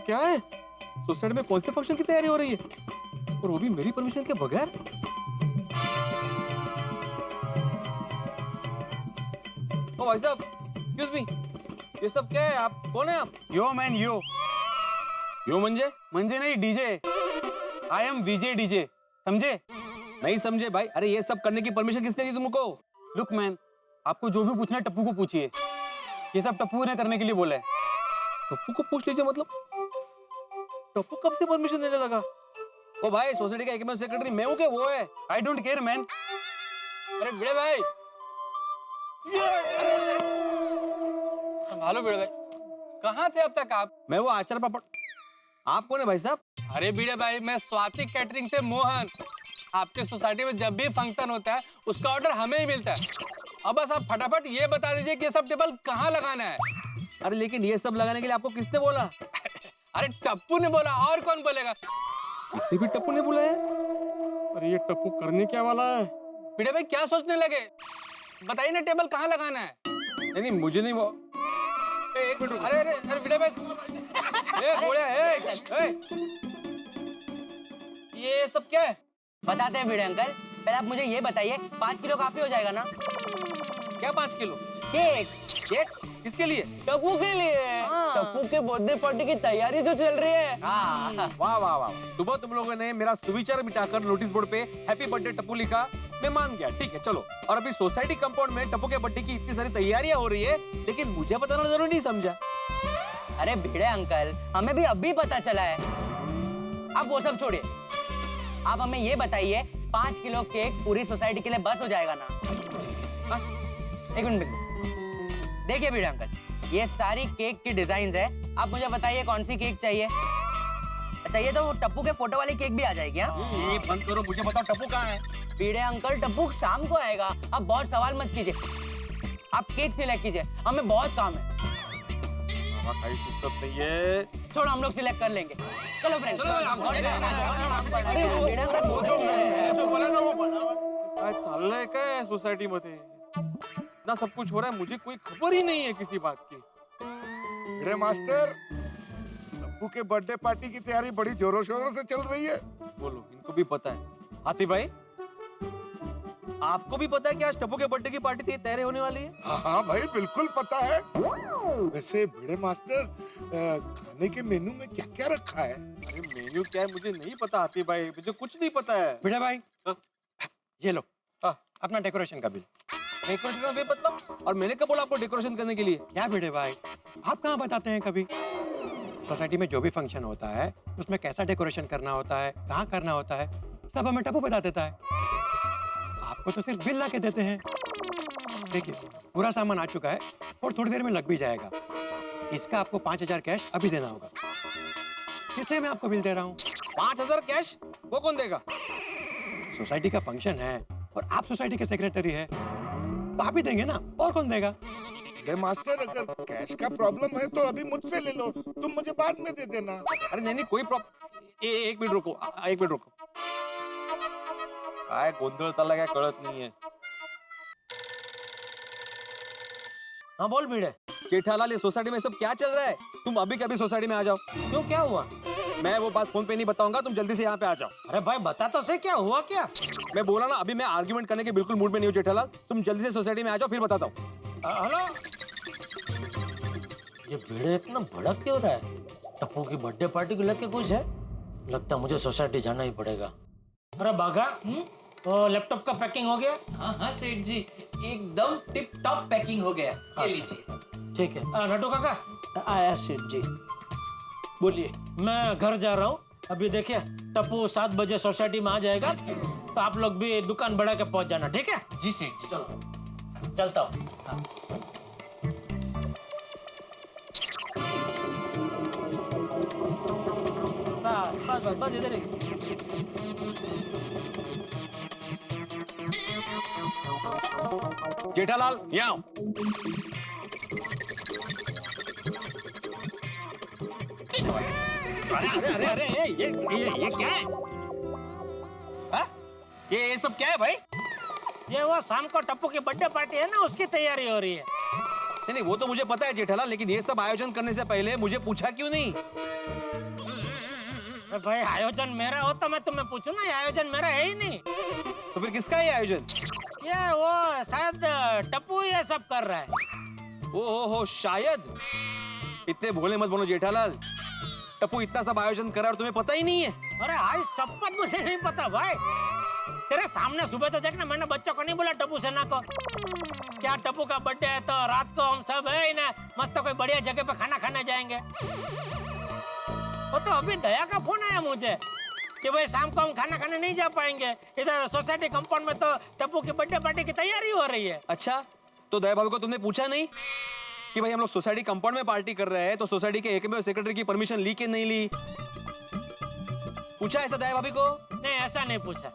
क्या है? सोसाइटी में कौन से फंक्शन की तैयारी हो रही है और वो भी मेरी परमिशन के बगैर? ओ भाई साहब, एक्सक्यूज मी, ये सब क्या है? आप कौन है? आप यो मैन यो मंजे मंजे नहीं DJ. I am Vijay DJ, समझे? नहीं समझे भाई। अरे ये सब करने की परमिशन किसने दी तुमको? लुक मैन, आपको जो भी पूछना है टप्पू को पूछिए। ये सब टप्पू ने करने के लिए बोला है। टप्पू को पूछ लीजिए। मतलब टप्पू कब से परमिशन देने लगा? ओ भाई, सोसाइटी का एकमात्र सेक्रेटरी मैं हूँ क्या वो है? I don't care man. अरे भिड़े भाई, संभालो भिड़े भाई, कहाँ थे अब तक आप? मैं वो आचार पापड़। आप कौन है भाई साहब? अरे भिड़े भाई, मैं स्वाति कैटरिंग से मोहन। आपके सोसाइटी में जब भी फंक्शन होता है उसका ऑर्डर हमें ही मिलता है। अब बस आप फटाफट ये बता दीजिए कि ये सब टेबल कहाँ लगाना है। अरे लेकिन ये सब लगाने के लिए आपको किसने बोला? अरे टप्पू ने बोला, और कौन बोलेगा? इसे भी टप्पू ने बुलाया? अरे ये टप्पू करने क्या वाला है? भिड़े भाई क्या सोचने लगे? बताइए ना टेबल कहाँ लगाना है। नहीं मुझे नहीं वो। एक मिनट। अरे अरे अरे भिड़े भाई, ये सब क्या है? बताते हैं भिड़े अंकल, पहले आप मुझे ये बताइए 5 किलो काफी हो जाएगा ना? क्या 5 किलो? केक। केक किसके लिए? टप्पू के लिए। टप्पू के बर्थडे पार्टी की तैयारी तो चल रही है। वाह वाह वाह। सुबह तुम लोगों ने मेरा सुविचार मिटाकर नोटिस बोर्ड पे हैप्पी बर्थडे टप्पू लिखा, मैं मान गया, ठीक है चलो। और अभी सोसाइटी कंपाउंड में टप्पू के बर्थडे की इतनी सारी तैयारियां हो रही है, लेकिन मुझे बताना जरूरी नहीं समझा। अरे भिड़े अंकल, हमें भी अभी पता चला है। अब वो सब छोड़िए, आप हमें ये बताइए 5 किलो केक पूरी सोसाइटी के लिए बस हो जाएगा ना? एक मिनट देखिए भिड़े अंकल, ये सारी केक की डिजाइन है। आप मुझे बताइए कौन सी केक चाहिए। अच्छा ये तो टप्पू के फोटो वाली केक भी आ जाएगी। ये बंद करो, मुझे बताओ टप्पू कहाँ है? भिड़े अंकल, टप्पू शाम को आएगा। आप बहुत सवाल मत कीजिए, आप केक सिलेक्ट कीजिए, हमें बहुत काम है। छोड़ो, हम लोग सिलेक्ट कर लेंगे। चलो फ्रेंड्स। चाललंय काय सोसायटी मध्ये? ना सब कुछ हो रहा है, मुझे कोई खबर ही नहीं है किसी बात की। भिड़े मास्टर, टप्पू के बर्थडे पार्टी की तैयारी बड़ी जोरों शोरों से चल रही है। बोलो, इनको भी पता है। हाथी भाई, आपको भी पता है कि आज टप्पू के बर्थडे की पार्टी तैयारी होने वाली है? हाँ भाई, बिल्कुल पता है। वैसे भिड़े मास्टर, खाने के मेनू में क्या क्या रखा है? अरे मेन्यू क्या है मुझे नहीं पता हाथी भाई, मुझे कुछ नहीं पता है। भिड़े भाई, ये लो अपना डेकोरेशन का बिल। डेकोरेशन का बिल मतलब? और मैंने कब बोला आपको डेकोरेशन करने के लिए? क्या भिड़े भाई, आप कहाँ बताते हैं कभी? सोसाइटी में जो भी फंक्शन होता है उसमें कैसा डेकोरेशन करना होता है, कहाँ करना होता है, सब हमें टप्पू बता देता है। आपको तो सिर्फ बिल ला के देते हैं। देखिए, पूरा सामान आ चुका है और थोड़ी देर में लग भी जाएगा। इसका आपको 5000 कैश अभी देना होगा, इसलिए मैं आपको बिल दे रहा हूँ। 5000 कैश? वो कौन देगा? सोसाइटी का फंक्शन है और आप सोसाइटी के सेक्रेटरी है, तो आप ही देंगे ना, और कौन देगा? मास्टर, अगर कैश का प्रॉब्लम है तो अभी मुझसे ले लो, तुम मुझे बाद में दे देना। अरे नहीं कोई प्रॉब्लम। एक मिनट रुको, एक मिनट रुको। काय गोंधळ चालला काय कळत नाहीये। हाँ बोल भिड़े। जेठालाल, ये सोसाइटी में सब क्या चल रहा है? तुम अभी कभी सोसाइटी में आ जाओ। क्यों, क्या हुआ? मैं वो बात फोन पे नहीं बताऊंगा, तुम जल्दी से यहाँ पे आ जाओ। अरे भाई बता तो सही, क्या हुआ क्या? मैं बोला ना, अभी मैं आर्ग्यूमेंट करने के बिल्कुल मूड में नहीं हूँ जेठालाल, तुम जल्दी से सोसाइटी में आ जाओ, फिर बताता हूँ। हेलो, ये भिड़े इतना भड़क क्यों रहा है? टप्पू की बर्थडे पार्टी को लेके कुछ है? लगता मुझे सोसाइटी जाना ही पड़ेगा। अरे बाघा, तो लैपटॉप का पैकिंग हो गया? हाँ हाँ सेठ जी, एकदम टिप टॉप पैकिंग हो गया। ये लीजिए। ठीक है। नटू काका आया सेठ जी, बोलिए। मैं घर जा रहा हूँ अभी। देखिए टप्पू 7 बजे सोसाइटी में आ जाएगा, तो आप लोग भी दुकान बढ़ा के पहुंच जाना, ठीक है? जी सेठ जी। चलो चलता हूँ। बस बस बस इधर ही। जेठालाल, यहाँ आओ। अरे अरे अरे, ये क्या है? ये सब क्या है भाई? ये वो शाम को टप्पू की बर्थडे पार्टी है ना, उसकी तैयारी हो रही है। नहीं वो तो मुझे पता है जेठालाल, लेकिन ये सब आयोजन करने से पहले मुझे पूछा क्यों नहीं? भाई आयोजन मेरा हो तो मैं तुम्हें पूछूं ना, ये आयोजन मेरा है ही नहीं। तो फिर किसका है आयोजन? ये वो शायद टप्पू ये सब कर रहा है। हो शायद। इतने भोले मत बोलो जेठालाल, टप्पू इतना सब आयोजन करा और तुम्हें पता ही नहीं है? अरे आज शपथ मुझे नहीं पता भाई। तेरे सामने सुबह तो देखना, मैंने बच्चों को नहीं बोला टप्पू सेना को क्या टप्पू का बर्थडे है तो रात को हम सब है ना मस्त कोई बढ़िया जगह पे खाना खाने जाएंगे। वो तो अभी दया का फोन आया मुझे कि भाई शाम को हम खाना खाने नहीं जा पाएंगे, इधर सोसाइटी कंपाउंड में तो टप्पू की बर्थडे पार्टी की तैयारी हो रही है। अच्छा, तो दया भाभी को तुमने पूछा नहीं कि भाई हम लोग सोसाइटी कंपाउंड में पार्टी कर रहे हैं, तो सोसाइटी के एकमेव सेक्रेटरी की परमिशन ली कि नहीं ली? पूछा ऐसा दया भाभी को? नहीं, ऐसा नहीं पूछा।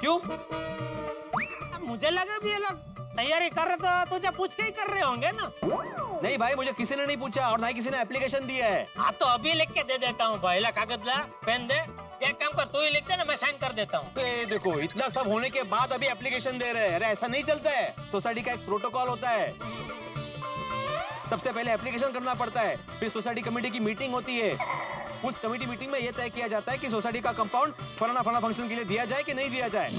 क्यों? अब मुझे लगा भी ये लोग तैयारी कर रहे तो तुझे पूछ के ही कर रहे होंगे ना। नहीं भाई, मुझे किसी ने नहीं पूछा और ना ही किसी ने एप्लीकेशन दिया है। हाँ तो अभी लिख के दे देता हूँ भाई, ला कागज ला, पेन दे, एक काम कर तू ही लिख दे ना, मैं साइन कर देता हूँ। देखो इतना सब होने के बाद अभी एप्लीकेशन दे रहे हैं, अरे ऐसा नहीं चलता है। सोसाइटी का एक प्रोटोकॉल होता है, सबसे पहले एप्लीकेशन करना पड़ता है, फिर सोसाइटी कमेटी की मीटिंग होती है। उस कमेटी मीटिंग में यह तय किया जाता है कि सोसाइटी का कंपाउंड फलाना फंक्शन के लिए दिया जाए कि नहीं दिया जाए।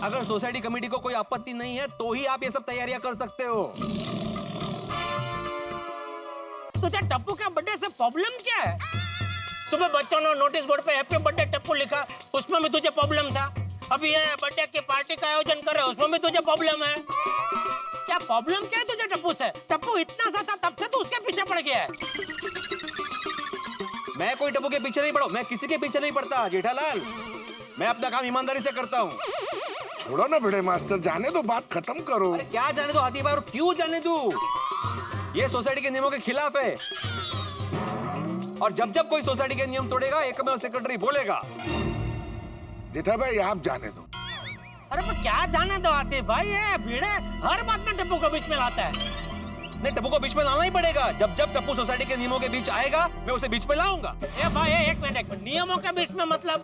अगर सोसाइटी कमेटी को कोई आपत्ति नहीं है तो ही आप ये सब तैयारियां कर सकते हो। तुझे टप्पू का बर्थडे से प्रॉब्लम क्या है? सुबह बच्चों ने नोटिस बोर्ड पे हैप्पी बर्थडे टप्पू लिखा, उसमें भी तुझे प्रॉब्लम था। अभी ये बर्थडे की पार्टी का आयोजन कर रहे हो, उसमें भी तुझे प्रॉब्लम है। क्या प्रॉब्लम क्या है तुझे टप्पू से? टप्पू इतना सा था तब से तू उसके पीछे पड़ गया है। मैं कोई टप्पू के पीछे नहीं पड़ा, मैं किसी के पीछे नहीं पड़ता जेठालाल, मैं अपना काम ईमानदारी से करता हूँ। छोड़ो ना भिड़े मास्टर, जाने दो, बात खत्म करो। अरे क्या जाने दो हाथी भाई, और क्यों जाने दो? ये सोसाइटी के नियमों के खिलाफ है और जब जब कोई सोसाइटी के नियम तोड़ेगा एकमेव सेक्रेटरी बोलेगा। जेठा भाई आप जाने दो। अरे पर क्या जाने दो हाथी भाई, ये भिड़े हर बात में टप्पू को बीच में लाता है। नहीं, टप्पू को बीच में लाना ही पड़ेगा। जब जब टप्पू सोसाइटी के नियमों के बीच आएगा मैं उसे बीच में लाऊंगा। ए भाई एक मिनट, नियमों के बीच में मतलब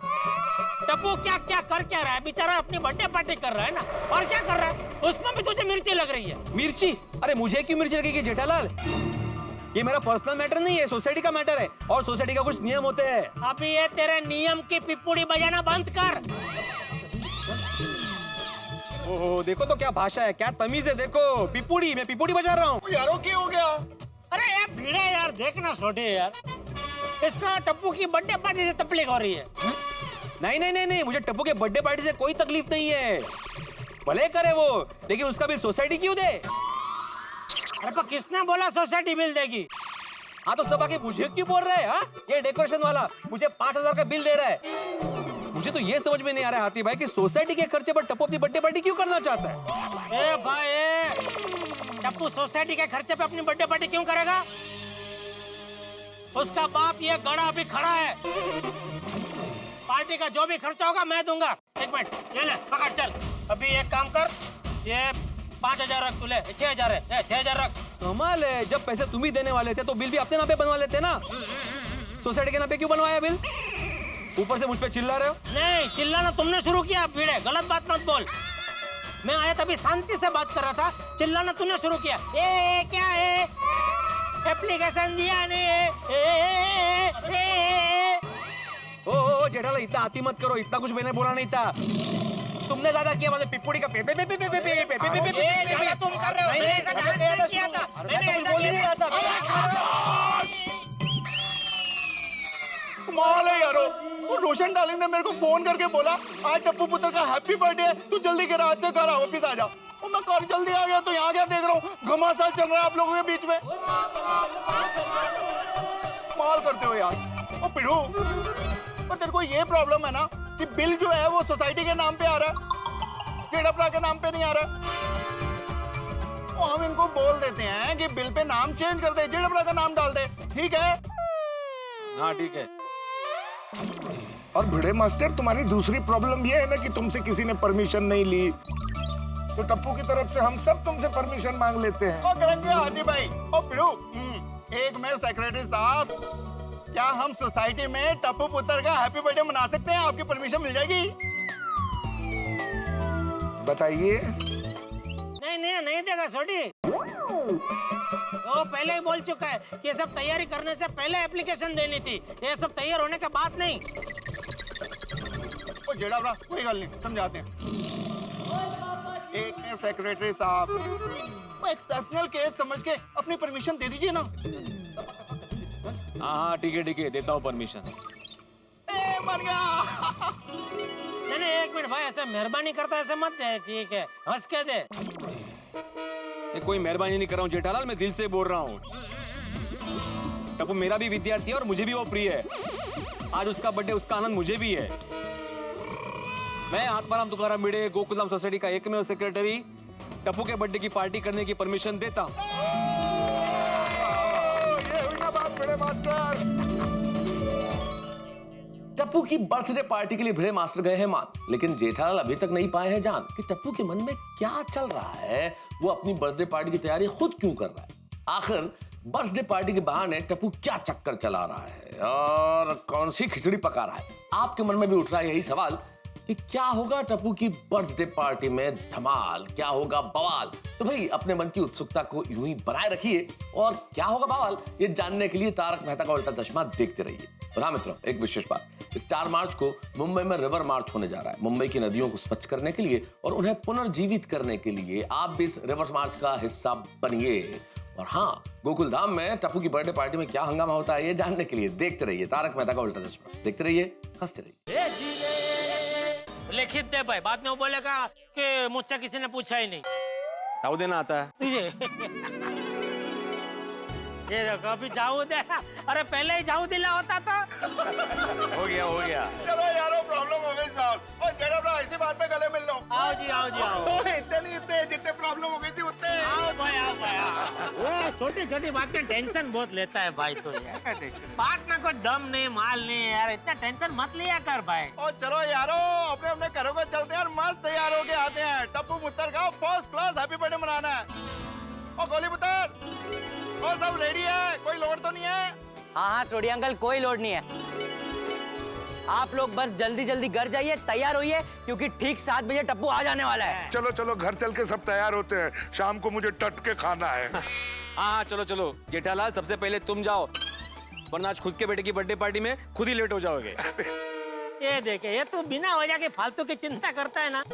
टप्पू क्या क्या कर क्या रहा है? बेचारा अपनी बर्थडे पार्टी कर रहा है ना, और क्या कर रहा है? उसमें भी तुझे मिर्ची लग रही है। मिर्ची? अरे मुझे क्यों मिर्ची लगेगी जेठालाल? ये मेरा पर्सनल मैटर नहीं है, सोसाइटी का मैटर है और सोसाइटी का कुछ नियम होते हैं। अभी ये तेरे नियम की पिप्पुड़ी बजाना बंद कर। ओहो देखो तो क्या भाषा है, क्या तमीज है, देखो पिपुड़ी, मैं पिपुड़ी बजा रहा हूँ। यारो क्या हो गया? अरे यार भिड़े यार देखना छोटे यार, इसका टप्पू की बर्थडे पार्टी से तकलीफ हो रही है। नहीं नहीं नहीं नहीं, मुझे टप्पू के बर्थडे पार्टी से कोई तकलीफ नहीं है, भले करे वो, लेकिन उसका बिल सोसाइटी क्यों दे? अरे पर किसने बोला सोसाइटी बिल देगी? हाँ तो सब आके मुझे क्यों बोल रहे हैं? हाँ ये डेकोरेशन वाला मुझे 5,000 का बिल दे रहा है। मुझे तो ये समझ में नहीं आ रहा है हाथी भाई कि सोसाइटी के खर्चे पर टप्पू अपनी बर्थडे पार्टी क्यों करना चाहता है? ए भाई टप्पू सोसाइटी के खर्चे पे अपनी बर्थडे पार्टी क्यों करेगा? उसका बाप ये गड़ा अभी खड़ा है, पार्टी का जो भी खर्चा होगा मैं दूंगा। एक मिनट, ये ले पकड़, चल अभी एक काम कर, ये 5,000 रख, तू ले 6,000 है, 6,000 रख। कमाल है, जब पैसे तुम ही देने वाले थे तो बिल भी अपने नाम पे बनवा लेते ना, सोसाइटी के नाम पे क्यों बनवाया बिल? ऊपर से मुझ पे चिल्ला रहे हो। नहीं चिल्लाना तुमने शुरू किया, भीड़े गलत बात मत बोल। मैं आया तभी शांति से बात कर रहा था, चिल्लाना तूने शुरू किया। ए क्या है? एप्लीकेशन दिया नहीं? ओ जेठालाल इतना आती मत करो, इतना कुछ मैंने बोला नहीं था, तुमने ज्यादा किया। मतलब पिपुड़ी का पे पे पे पे पे पे पे पे पे पे पे ज्यादा तुम कर रहे हो। मैंने ऐसा नहीं किया था, मैंने ऐसा बोल ही नहीं रहा था। कमाल है यारो, वो रोशन डार्लिंग ने मेरे को फोन करके बोला आज टप्पू पुत्र का हैप्पी बर्थडे है, तू जल्दी के रात से घर आ, वापिस आ जा। और मैं घर जल्दी आ गया तो यहाँ क्या देख रहा हूँ, घमासान चल रहा है आप लोगों के बीच में। कमाल करते हो यार। ओ पिड़ू, पर तेरे को ये प्रॉब्लम है ना कि बिल जो है वो सोसाइटी के नाम पे आ रहा है, जेड़परा के नाम पे नहीं आ रहा। तो हम इनको बोल देते हैं कि बिल पे नाम चेंज कर दे, जेड़परा का नाम डाल दे, ठीक है? हाँ ठीक है। और भिड़े मास्टर तुम्हारी दूसरी प्रॉब्लम ये है ना कि तुमसे किसी ने परमिशन नहीं ली, तो टप्पू की तरफ से हम सब तुमसे परमिशन मांग लेते हैं। ओ करेंगे हाजी भाई। ओ पिड़ू, एक मैं सेक्रेटरी साहब, क्या हम सोसाइटी में टप्पू पुत्र का हैप्पी बर्थडे मना सकते हैं? आपकी परमिशन मिल जाएगी? बताइए। नहीं नहीं नहीं देगा छोटी। वो पहले ही बोल चुका है कि ये सब तैयारी करने से पहले एप्लीकेशन देनी थी, ये सब तैयार होने के बाद नहीं। ओ जेड़ा बड़ा कोई गल नहीं, समझाते हैं। एक में सेक्रेटरी साहब, वो एक्सेप्शनल केस समझ के अपनी परमिशन दे दीजिए ना। हाँ ठीक है देता हूँ परमिशन। मर गया। नहीं एक मिनट भाई, ऐसे मेहरबानी करता ऐसे मत दे। ठीक है, हंस के दे। कोई मेहरबानी नहीं कर रहा हूँ जेठालाल, मैं दिल से बोल रहा हूँ। टप्पू मेरा भी विद्यार्थी है और मुझे भी वो प्रिय है। आज उसका बर्थडे, उसका आनंद मुझे भी है। मैं आत्माराम तुकाराम भिड़े गोकुलधाम सोसाइटी का एकमेव सेक्रेटरी टप्पू के बर्थडे की पार्टी करने की परमिशन देता हूँ। ये हुई ना बात बड़े मास्टर। टप्पू की बर्थडे पार्टी के लिए भिड़े मास्टर गए हैं मान, लेकिन जेठालाल अभी तक नहीं पाए हैं जान कि टप्पू के मन में क्या चल रहा है। वो अपनी बर्थडे पार्टी की तैयारी खुद क्यों कर रहा है? आखिर बर्थडे पार्टी के बहाने टप्पू क्या चक्कर चला रहा है और कौन सी खिचड़ी पका रहा है? आपके मन में भी उठ रहा है यही सवाल कि क्या होगा टप्पू की बर्थडे पार्टी में धमाल, क्या होगा बवाल? तो भाई अपने मन की उत्सुकता को यूं ही बनाए रखिए और क्या होगा बवाल ये जानने के लिए तारक मेहता का उल्टा चश्मा देखते रहिए। और हाँ मित्रों, एक विशेष बात, स्टार मार्च को मुंबई में रिवर मार्च होने जा रहा है। मुंबई की नदियों को स्वच्छ करने के लिए और उन्हें पुनर्जीवित करने के लिए आप भी इस रिवर मार्च का हिस्सा बनिए। और हाँ, गोकुलधाम में टप्पू की बर्थडे पार्टी में क्या हंगामा होता है ये जानने के लिए देखते रहिए तारक मेहता का उल्टा चश्मा। देखते रहिए, हंसते रहिए। लिखित दे भाई, बाद में वो बोलेगा कि मुझसे किसी ने पूछा ही नहीं। साउ देना आता है। ये देखो अभी जाऊ दे, अरे पहले ही जाऊ दिला होता तो। हो गया। चलो यारो, प्रॉब्लम हो गई साहब। और जेड़ा बड़ा इसी बात पे गले मिल लो। आओ जी आओ। इतने नहीं, इतने जितने प्रॉब्लम हो गई थी उतने। आओ भाई। वो छोटी छोटी बात का टेंशन बहुत लेता है भाई तो यार। बात में कोई दम नहीं, माल नहीं यार, इतना टेंशन मत लिया कर भाई। और चलो यारो, अपने अपने घरों को चलते हैं और मस्त तैयार होके आते हैं। टप्पू पुत्र का फर्स्ट क्लास हैप्पी बर्थडे मनाना है। और गोली पुत्र, वो सब रेडी है, कोई लोड तो नहीं है? हाँ छोड़िए अंकल, कोई लोड नहीं है। आप लोग बस जल्दी जल्दी घर जाइए, तैयार होइए, क्योंकि ठीक 7 बजे टप्पू आ जाने वाला है। चलो चलो घर चल के सब तैयार होते हैं, शाम को मुझे टट के खाना है। हाँ चलो जेठालाल, सबसे पहले तुम जाओ, वरना आज खुद के बेटे की बर्थडे पार्टी में खुद ही लेट हो जाओगे। ये देखे, ये तू बिना वजह के फालतू की चिंता करता है ना,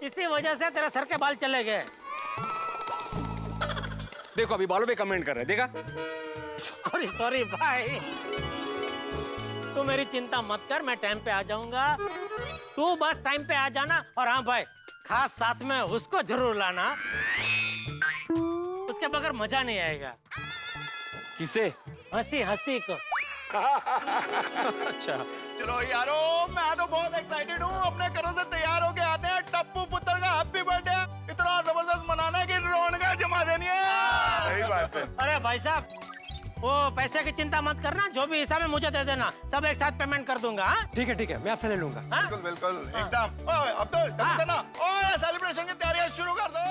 इसी वजह से तेरा सर के बाल चले गए। देखो अभी बालों पे कमेंट कर रहे, देखा? सॉरी भाई, तू मेरी चिंता मत कर, मैं टाइम पे आ जाऊंगा। तू बस टाइम पे आ जाना। और हाँ भाई, खास साथ में उसको जरूर लाना, उसके बगैर मजा नहीं आएगा। किसे? हंसी को। अच्छा चलो यारो, मैं तो बहुत एक्साइटेड हूँ। अपने घरों से तैयार होके आते हैं। टप्पू पुत्र का हैप्पी बर्थडे इतना जबरदस्त मनाना है कि रौनक जमा देनी है। सही बात है। अरे भाई साहब, वो पैसे की चिंता मत करना, जो भी हिसाब है मुझे दे देना, सब एक साथ पेमेंट कर दूंगा। ठीक है, मैं आपसे ले लूंगा। बिल्कुल एकदम। अब्दुल ना, और सेलिब्रेशन की तैयारियां शुरू कर दो।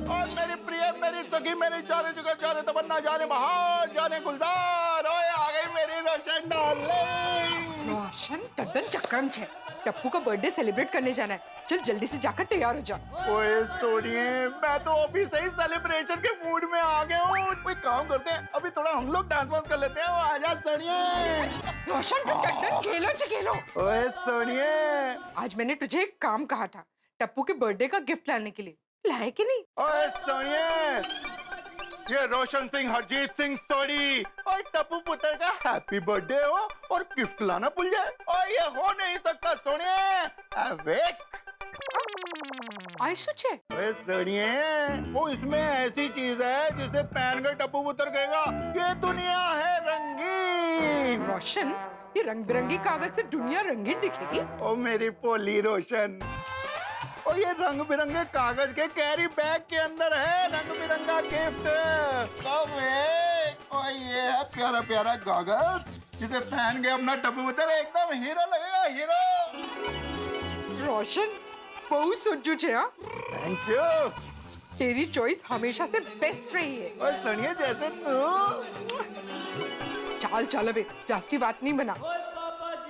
और मेरी प्रिय, मेरी सखी, मेरी जाने जिगर, जाने तमन्ना, जाने बहार, जाने गुलजार, ओए आ गई मेरी रोशन डार्लिंग। रोशन टड्डन चक्रम छे, टप्पू का बर्थडे सेलिब्रेट करने जाना है। चल जल्दी से जाकर तैयार हो जा। ओए सोनिए, मैं तो अभी सही सेलिब्रेशन के मूड में आ गया हूँ। कोई काम करते हैं, अभी थोड़ा हम लोग डांस वांस कर लेते हैं। आजा सोनिए। रोशन टड्डन खेलो। ओए सोनिए, आज मैंने तुझे एक काम कहा था, टप्पू के बर्थडे का गिफ्ट लाने के लिए, लाए कि नहीं? ओए सोनिए, ये रोशन सिंह हरजीत सिंह स्टोरी और टप्पू पुत्र का हैप्पी बर्थडे हो और गिफ्ट लाना भूल जाए, और ये हो नहीं सकता सोनिए। अवेक आई सोचे। ओए सोनिए, वो इसमें ऐसी चीज है जिसे पहनकर टप्पू पुत्र कहेगा ये दुनिया है रंगीन। रोशन, ये रंग बिरंगी कागज से दुनिया रंगीन दिखेगी? ओ मेरी पोली रोशन, और ये रंग बिरंगे कागज के कैरी बैग के अंदर है रंग बिरंगा गिफ्ट। और ये है प्यारा प्यारा कागज जिसे पहन के अपना टप्पू पुत्र एकदम हीरो लगेगा, हीरो। रोशन, बहुत सोचू छे। हाँ, थैंक यू। तेरी चॉइस हमेशा से बेस्ट रही है। और सुनिए जैसे तू। चल अबे, जास्ती बात नहीं बना।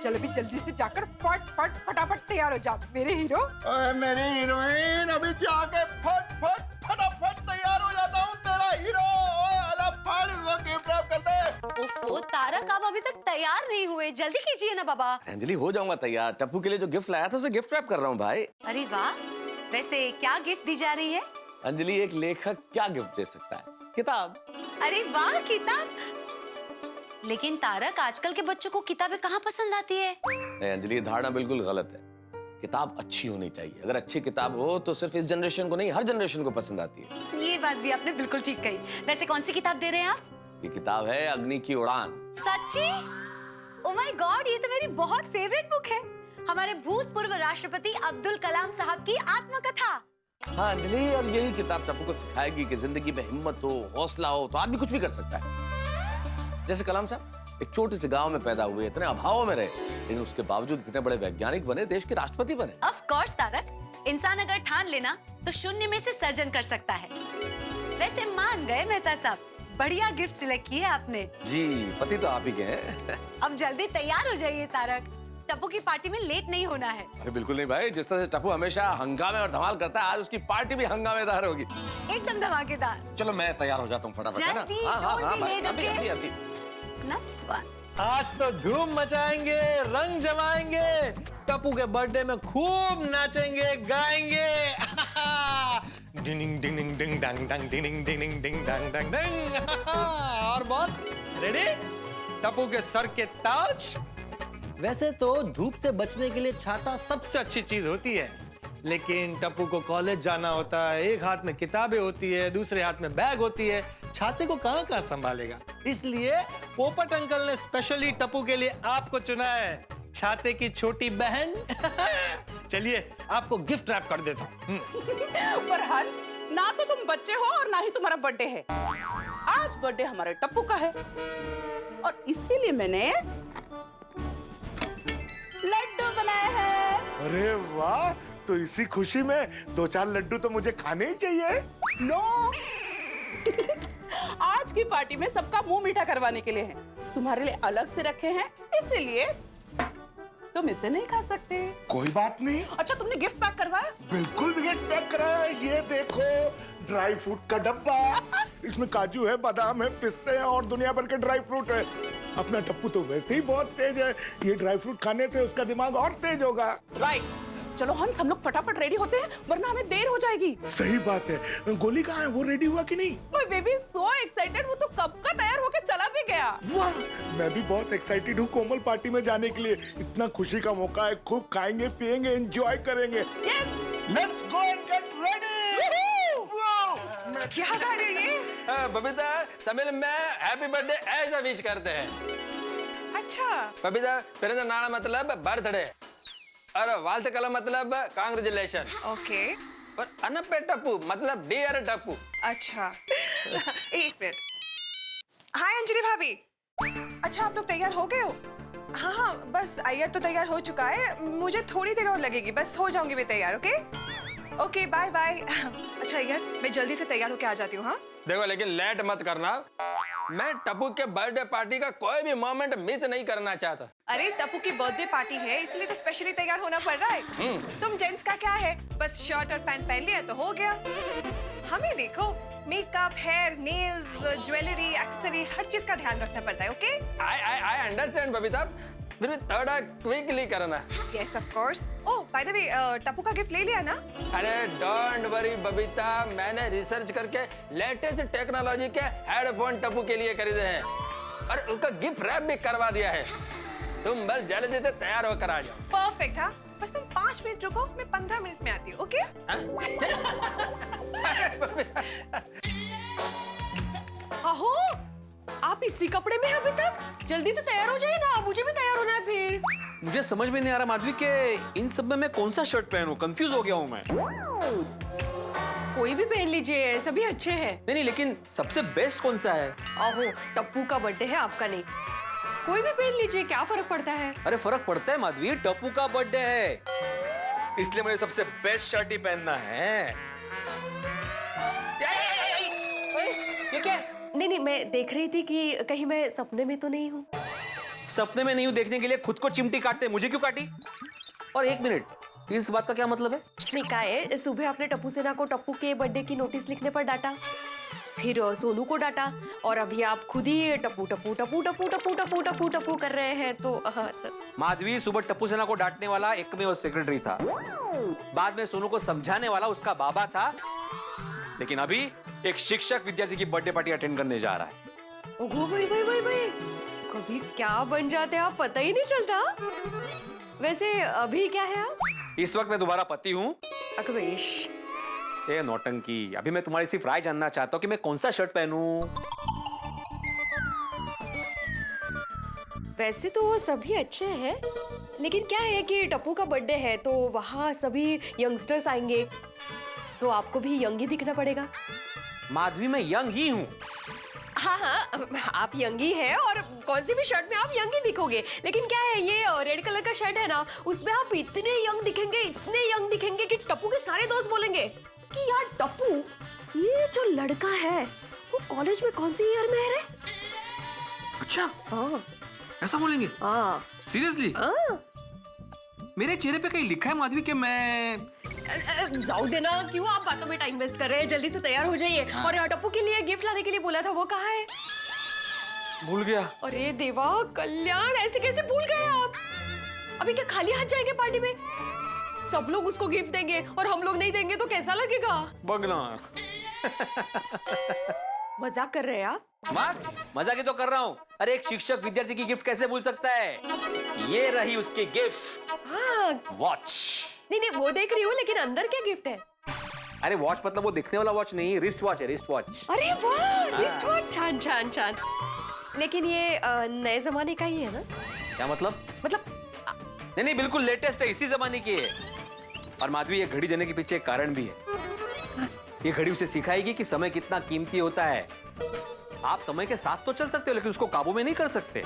चल अभी जल्दी से जाकर फटाफट तैयार हो जा मेरे हीरो। ओए मेरी हीरोइन, अभी जाके फटाफट तैयार हो जाता हूँ, तेरा हीरो। ओए अला फट, इसको गिफ्ट रैप कर दे। ओफो तारक, आप अभी तक तैयार नहीं हुए, जल्दी कीजिए ना बाबा। अंजलि हो जाऊंगा तैयार, टप्पू के लिए जो गिफ्ट लाया था उसे गिफ्ट रैप कर रहा हूँ भाई। अरे वाह, वैसे क्या गिफ्ट दी जा रही है? अंजलि, एक लेखक क्या गिफ्ट दे सकता है? किताब। अरे वाह, किताब। लेकिन तारक, आजकल के बच्चों को किताबें कहाँ पसंद आती है? नहीं अंजलि, ये धारणा बिल्कुल गलत है। किताब अच्छी होनी चाहिए। अगर अच्छी किताब हो तो सिर्फ इस जनरेशन को नहीं, हर जनरेशन को पसंद आती है। ये बात भी आपने बिल्कुल ठीक कही। वैसे कौन सी किताब दे रहे हैं आप? ये किताब है अग्नि की उड़ान। सच्ची? ओ माय गॉड, ये तो मेरी बहुत फेवरेट बुक है। हमारे भूतपूर्व राष्ट्रपति अब्दुल कलाम साहब की आत्मकथा। हाँ अंजलि, और यही किताब टप्पू को सिखाएगी कि जिंदगी में हिम्मत हो, हौसला हो तो आदमी कुछ भी कर सकता है। जैसे कलाम साहब एक छोटे से गांव में पैदा हुए, इतने अभाव में रहे, लेकिन उसके बावजूद इतने बड़े वैज्ञानिक बने, देश के राष्ट्रपति बने। ऑफ कोर्स तारक, इंसान अगर ठान लेना तो शून्य में से सर्जन कर सकता है। वैसे मान गए मेहता साहब, बढ़िया गिफ्ट सिलेक्ट किए आपने। जी, पति तो आप ही के हैं। अब जल्दी तैयार हो जाइए तारक, टप्पू की पार्टी में लेट नहीं होना है। अरे बिल्कुल नहीं भाई, जिस तरह से टप्पू हमेशा हंगामे और धमाल करता है, आज उसकी पार्टी भी हंगामेदार होगी। एकदम धमाकेदार। चलो मैं तैयार हो जाता हूँ फटाफट, है ना? जल्दी, हाँ, don't be late, अभी, okay? अभी। Nice one. आज तो धूम मचाएंगे, रंग जमाएंगे, टप्पू के बर्थडे में खूब नाचेंगे गाएंगे। डिंग डिंग डिंग डंग डंग डिंग डिंग डिंग डंग डंग डंग। और बॉस रेडी? टप्पू के सर के ताज। वैसे तो धूप से बचने के लिए छाता सबसे अच्छी चीज होती है, लेकिन टप्पू को कॉलेज जाना होता है, एक हाथ में किताबें होती है, दूसरे हाथ में बैग होती है, छाते को कहाँ संभालेगा। इसलिए पोपट अंकल ने स्पेशली टप्पू के लिए आपको चुना है, छाते की छोटी बहन। चलिए आपको गिफ्ट रैप कर देता हूँ। पर हंस, ना तो तुम बच्चे हो और ना ही तुम्हारा बर्थडे है। आज बर्थडे हमारे टप्पू का है और इसीलिए मैंने लड्डू बनाए हैं। अरे वाह, तो इसी खुशी में 2-4 लड्डू तो मुझे खाने ही चाहिए। नो। आज की पार्टी में सबका मुंह मीठा करवाने के लिए है, तुम्हारे लिए अलग से रखे हैं, इसीलिए तुम इसे नहीं खा सकते। कोई बात नहीं। अच्छा, तुमने गिफ्ट पैक करवाया? बिल्कुल गिफ्ट पैक कराया। ये देखो, ड्राई फ्रूट का डब्बा। इसमें काजू है, बादाम है, पिस्ते हैं और दुनिया भर के ड्राई फ्रूट है। अपना टप्पू तो वैसे ही बहुत तेज है, ये ड्राई फ्रूट खाने से उसका दिमाग और तेज होगा। राइट। चलो हंस, हम लोग फटाफट रेडी होते हैं, वरना हमें देर हो जाएगी। सही बात है। गोली कहाँ है? वो रेडी हुआ कि नहीं? माय बेबी सो एक्साइटेड, वो तो कब का तैयार होकर चला भी गया। वाह, मैं भी बहुत एक्साइटेड हूँ कोमल पार्टी में जाने के लिए। इतना खुशी का मौका है, खूब खाएंगे पिएंगे, एंजॉय करेंगे। Yes, let's go and get ready. क्या गा रही है? बबीता, तमिल में हैप्पी बर्थडे ऐसा विश करते हैं। अच्छा। बबीता, पिरंद नाड़ा मतलब बर्थडे और वाल्तकला मतलब कांग्रेचुलेशन। ओके। और अनपे टप्पू मतलब डियर टप्पू। अच्छा। एक मिनट। हाय अंजलि भाभी। अच्छा, आप लोग तैयार हो गए हो? हाँ हाँ, बस अय्यर तो तैयार हो चुका है, मुझे थोड़ी देर और लगेगी, बस हो जाऊंगी मैं तैयार। Okay okay, bye bye. अच्छा अय्यर, मैं जल्दी से तैयार होके आ जाती हूँ। हाँ देखो, लेकिन लेट मत करना। मैं टप्पू के बर्थडे पार्टी का कोई भी मोमेंट मिस नहीं करना चाहता। अरे टप्पू की बर्थडे पार्टी है, इसलिए तो स्पेशली तैयार होना पड़ रहा है। तुम जेंट्स का क्या है, बस शर्ट और पैंट पहन लिया तो हो गया। हमें देखो, makeup, hair, nails, jewellery, accessory, हर चीज का ध्यान रखना पड़ता है। ओके आई अंडरस्टैंड बबीता, फिर भी थोड़ा क्विकली करना। Yes of course. Oh by the way, Tappu का गिफ्ट ले लिया ना? अरे डोंट वरी बबीता, मैंने रिसर्च करके लेटेस्ट टेक्नोलॉजी के हेडफोन टप्पू के लिए खरीदे हैं और उसका गिफ्ट रैप भी करवा दिया है। तुम बस जल्दी से तैयार होकर आ जाओ। परफेक्ट। हाँ, बस तुम 5 मिनट रुको, मैं 15 मिनट में आती हूँ। ओके अहो, आप इसी कपड़े में अभी तक? जल्दी से तैयार हो जाइए ना, मुझे भी तैयार होना है फिर। मुझे समझ में नहीं आ रहा माधवी कि इन सब में मैं कौन सा शर्ट पहनूं, कंफ्यूज हो गया हूं मैं। कोई भी पहन लीजिए, सभी अच्छे हैं। नहीं, लेकिन सबसे बेस्ट कौन सा है? अहो, टप्पू का बर्थडे है, आपका नहीं। कोई भी पहन लीजिए, क्या फर्क पड़ता है? अरे फर्क पड़ता है माधवी, टप्पू का बर्थडे है, इसलिए मुझे सबसे बेस्ट शर्ट ही पहनना है। ये क्या? नहीं, मैं देख रही थी कि कहीं मैं सपने में तो नहीं हूँ। सपने में नहीं हूं देखने के लिए खुद को चिमटी काटते, मुझे क्यों काटी? और एक मिनट, इस बात का क्या मतलब है? निकाय, सुबह आपने टप्पू सेना को टप्पू के बर्थडे की नोटिस लिखने पर डांटा, फिर सोनू को डांटा, और अभी आप खुद ही टप्पू टप्पू टप्पू टप्पू टप्पू टप्पू टप्पू टप्पू कर रहे हैं। तो सर माधवी, सुबह टप्पू सेना को डांटने वाला एकमेव सेक्रेटरी था, बाद में सोनू को समझाने वाला उसका बाबा था, लेकिन अभी एक शिक्षक विद्यार्थी की बर्थडे पार्टी अटेंड करने जा रहा है। ओहो भाई भाई भाई भाई, कभी क्या बन जाते हैं आप पता ही नहीं चलता। वैसे अभी क्या है आप? इस वक्त मैं तुम्हारा पति हूँ। अखिलेश, ए नौटंकी, अभी मैं तुम्हारी सिर्फ राय जानना चाहता हूँ कि मैं कौन सा शर्ट पहनूं। वैसे तो वो सभी अच्छे हैं, लेकिन क्या है कि टप्पू का बर्थडे है तो वहाँ सभी यंगस्टर्स आएंगे, तो आपको भी यंग ही दिखना पड़ेगा। माधवी, मैं यंग ही हूँ। हाँ हाँ, आप यंग ही है, और कौन सी भी शर्ट में आप यंग ही दिखोगे, लेकिन क्या है ये रेड कलर का शर्ट है ना, उसमें आप इतने यंग दिखेंगे, इतने यंग दिखेंगे कि टप्पू के सारे दोस्त बोलेंगे कि यार टप्पू, ये जो लड़का है वो कॉलेज में कौन सी ईयर में है रे? अच्छा, हाँ ऐसा बोलेंगे? हाँ सीरियसली? हाँ। मेरे चेहरे पे कहीं लिखा है माधवी कि मैं जाओ देना, क्यों आप बातों में टाइम वेस्ट कर रहे हैं, जल्दी से तैयार हो जाइए। हाँ। और टप्पू के लिए गिफ्ट लाने के लिए बोला था, वो कहाँ है? भूल गया। अरे देवा, कल्याण, ऐसे कैसे भूल गए आप? अभी क्या खाली हाथ जाएंगे पार्टी में? सब लोग उसको गिफ्ट देंगे और हम लोग नहीं देंगे तो कैसा लगेगा? बगना। मजाक कर रहे हैं आप? मजाक ही तो कर रहा हूँ। अरे एक शिक्षक विद्यार्थी की गिफ्ट कैसे भूल सकता है? ये रही उसकी गिफ्ट। हाँ। वॉच। नहीं, वो देख रही हूँ, लेकिन अंदर क्या गिफ्ट है? अरे वॉच मतलब वो दिखने वाला वॉच नहीं, रिस्ट वॉच है, रिस्ट वॉच। अरे वाह, रिस्ट वॉच, छान छान छान। लेकिन ये नए जमाने का ही है ना? क्या मतलब? नहीं, बिल्कुल लेटेस्ट है, इसी जमाने की है। और माधवी, ये घड़ी देने के पीछे एक कारण भी है। ये घड़ी उसे सिखाएगी कि समय कितना कीमती होता है। आप समय के साथ तो चल सकते हो, लेकिन उसको काबू में नहीं कर सकते।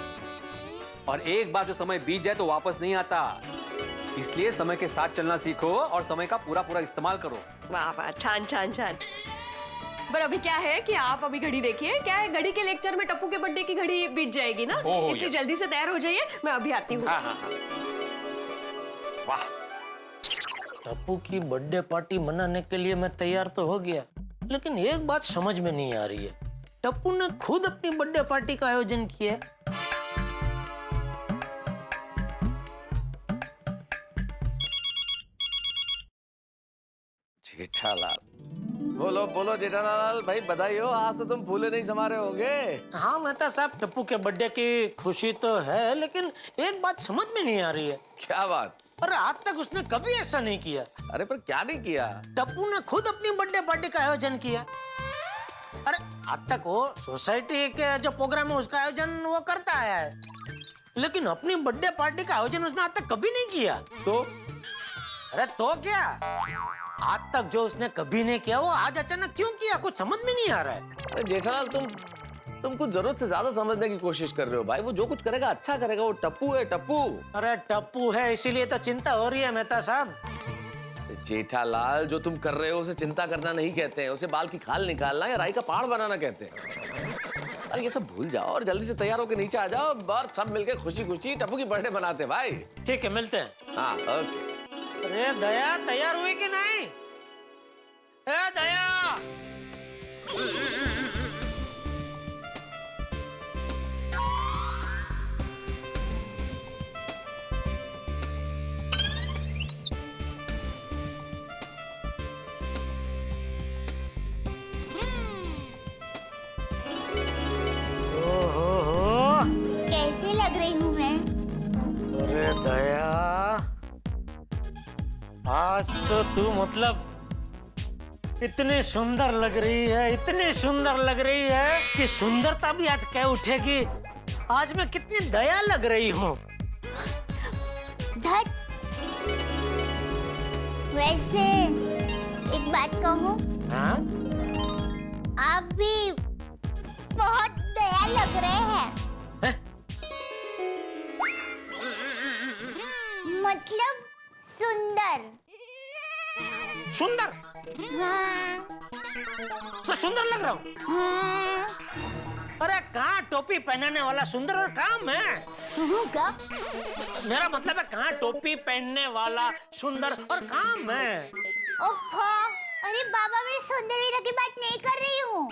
और एक बार जो समय बीत जाए तो वापस नहीं आता। इसलिए समय के साथ चलना सीखो और समय का पूरा पूरा इस्तेमाल करो। वाह वाह, छान छान छान। पर अभी क्या है कि आप अभी घड़ी देखिए, क्या है घड़ी के लेक्चर में टप्पू के बर्थडे की घड़ी बीत जाएगी ना, इसलिए जल्दी से तैयार हो जाइए, मैं अभी आती हूँ। वाह, टप्पू की बर्थडे पार्टी मनाने के लिए मैं तैयार तो हो गया, लेकिन एक बात समझ में नहीं आ रही है, टप्पू ने खुद अपनी बर्थडे पार्टी का आयोजन किया है। जेठालाल, बोलो बोलो जेठालाल भाई, बधाई हो, आज तो तुम फूले नहीं समा रहे होगे। हाँ मेहता साहब, टप्पू के बर्थडे की खुशी तो है, लेकिन एक बात समझ में नहीं आ रही है। क्या बात? अरे आज तक उसने कभी ऐसा नहीं किया। अरे पर क्या नहीं किया? टप्पू ने खुद अपनी बर्थडे पार्टी का आयोजन किया। अरे आज तक वो सोसाइटी के जो प्रोग्राम है उसका आयोजन वो करता आया है, लेकिन अपनी बर्थडे पार्टी का आयोजन उसने आज तक कभी नहीं किया। तो अरे तो क्या, आज तक जो उसने कभी नहीं किया वो आज अचानक क्यों किया, कुछ समझ में नहीं आ रहा है। जेठालाल, तुम कुछ जरूरत से ज्यादा समझने की कोशिश कर रहे हो भाई। वो जो कुछ करेगा अच्छा करेगा, वो टप्पू है, टप्पू। अरे टप्पू है इसीलिए तो चिंता हो रही है मेहता साहब। जेठालाल, जो तुम कर रहे हो उसे चिंता करना नहीं कहते हैं, उसे बाल की खाल निकालना या राई का पहाड़ बनाना कहते हैं। अरे ये सब भूल जाओ और जल्दी से तैयार होकर नीचे आ जाओ और सब मिलकर खुशी खुशी टप्पू की बर्थडे मनाते भाई। ठीक है, मिलते हैं। हाँ, ओके। अरे दया, तैयार हुई कि नहीं? ए दया, कैसे लग रही हूँ मैं? अरे दया, आज तो तू मतलब इतनी सुंदर लग रही है, इतनी सुंदर लग रही है कि सुंदरता भी आज कह उठेगी आज मैं कितनी दया लग रही हूँ। धत। वैसे एक बात कहूँ? हाँ? आप भी बहुत दया लग रहे हैं। मतलब सुंदर। सुंदर? हाँ। मैं सुंदर लग रहा हूँ? हाँ। अरे कहाँ टोपी पहनाने वाला सुंदर और काम है? क्या? मेरा मतलब है कहाँ टोपी पहनने वाला सुंदर और काम है? ओहो, अरे बाबा, मैं सुंदर हीरा की बात नहीं कर रही हूँ।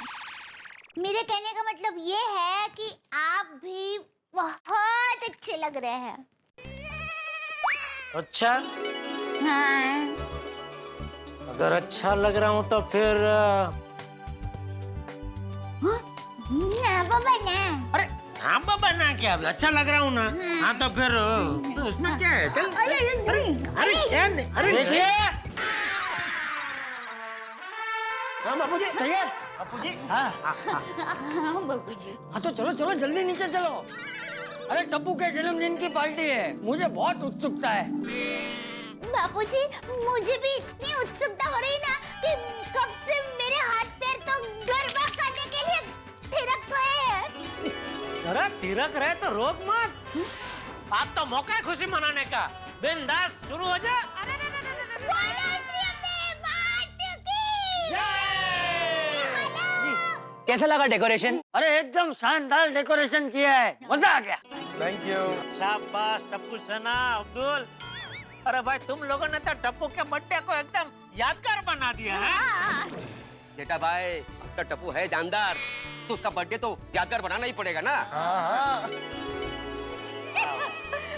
मेरे कहने का मतलब ये है कि आप भी बहुत अच्छे लग रहे हैं। अच्छा? हाँ। अगर अच्छा लग रहा हूँ तो फिर ना बाबा ना। अरे हाँ बाबा ना क्या, अच्छा लग रहा हूँ ना? हाँ तो फिर तो उसमें क्या है? चल अरे क्या नहीं, अरे देखिए। हाँ बापूजी तैयार? बापूजी हाँ बापूजी। हाँ तो चलो चलो जल्दी नीचे चलो। अरे टप्पू के जन्मदिन की पार्टी है, मुझे बहुत उत्सुकता है। बापूजी, मुझे भी इतनी उत्सुकता हो रही ना कि कब से मेरे हाथ पैर तो गरबा करने के लिए थिरक रहे हैं। अरे थिरक रहे तो रोक मत। आप तो मौका है खुशी मनाने का। बिंदास शुरू हो जा। कैसा लगा डेकोरेशन? अरे एकदम शानदार डेकोरेशन किया है, मजा आ गया। Thank you. शाबाश टप्पू सेना, अब्दुल। अरे भाई तुम लोगों ने तो टप्पू के बर्थडे को एकदम यादगार बना दिया है। जेठा भाई, आपका टप्पू है जानदार, तो उसका बर्थडे तो यादगार बनाना ही पड़ेगा ना।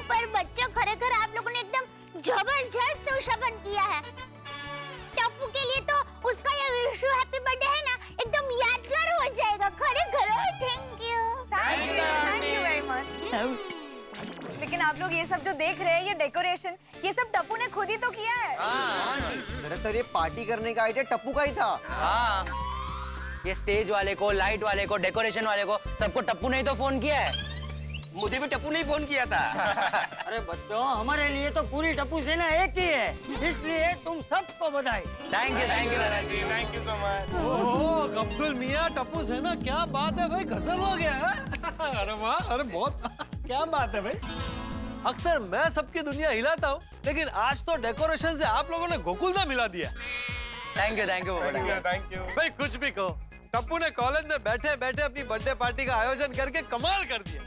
पर बच्चों, खरेखर आप लोगों ने एकदम जबरदस्त सुशोभन किया है। टप्पू के लिए तो उसका ये विश हैप्पी बर्थडे है ना, एकदम यादगार हो जाएगा। खरेखर थैंक यू वेरी मच। लेकिन आप लोग ये सब जो देख रहे हैं, ये डेकोरेशन, ये सब टप्पू ने खुद ही तो किया है। दरअसल ये पार्टी करने का आइडिया टप्पू का ही था। हाँ, ये स्टेज वाले को, लाइट वाले को, डेकोरेशन वाले को, सबको टप्पू ने ही तो फोन किया है। मुझे भी टप्पू ने ही फोन किया था। अरे बच्चों, हमारे लिए तो पूरी टप्पू सेना एक ही है, इसलिए तुम सबको बधाई। थैंक यू दादाजी, थैंक यू सो मच। ओह अब्दुल मियां, टप्पू सेना, क्या बात है भाई, गजब हो गया है। अरे वाह, अरे बहुत क्या बात है भाई। अक्सर मैं सबकी दुनिया हिलाता हूँ, लेकिन आज तो डेकोरेशन से आप लोगों ने गोकुलधाम मिला दिया। Thank you thank you thank you. भाई कुछ भी कहो, टप्पू ने कॉलेज में बैठे बैठे अपनी बर्थडे पार्टी का आयोजन करके कमाल कर दिया।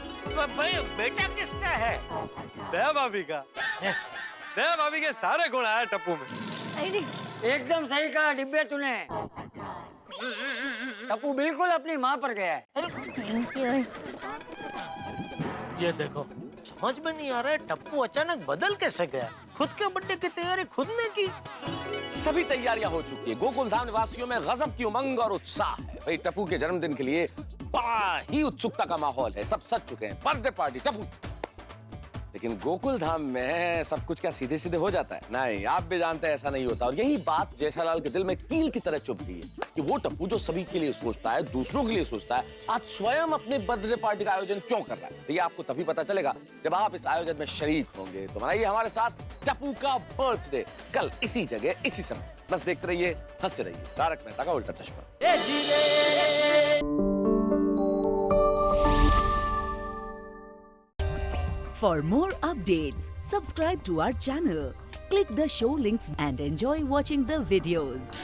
भाई बेटा किसका है? दया भाभी का। दया भाभी के सारे गुण आए टप्पू में। एकदम सही कहा डिब्बे तूने। टप्पू बिल्कुल अपनी माँ पर गया है। ये देखो, समझ में नहीं आ रहा है टप्पू अचानक बदल कैसे गया। खुद के बर्थडे की तैयारी खुद ने की। सभी तैयारियां हो चुकी है। गोकुलधाम निवासियों में गजब की उमंग और उत्साह है। भाई टप्पू के जन्मदिन के लिए बड़ा ही उत्सुकता का माहौल है। सब सज चुके हैं, बर्थडे पार्टी टप्पू। लेकिन गोकुलधाम में सब कुछ क्या सीधे सीधे हो जाता है? नहीं, आप भी जानते हैं ऐसा नहीं होता। और यही बात जेठालाल के दिल में कील की तरह चुभ गई है कि वो टप्पू जो सभी के लिए सोचता है, दूसरों के लिए सोचता है, आज स्वयं अपने बर्थडे पार्टी का आयोजन क्यों कर रहा है? तो ये आपको तभी पता चलेगा जब आप इस आयोजन में शरीक होंगे। तो मनाइए हमारे साथ टप्पू का बर्थडे, कल इसी जगह इसी समय। बस देखते रहिए, हंसते रहिए। तारक मेहता का उल्टा चश्मा। For more updates, subscribe to our channel, click the show links and enjoy watching the videos.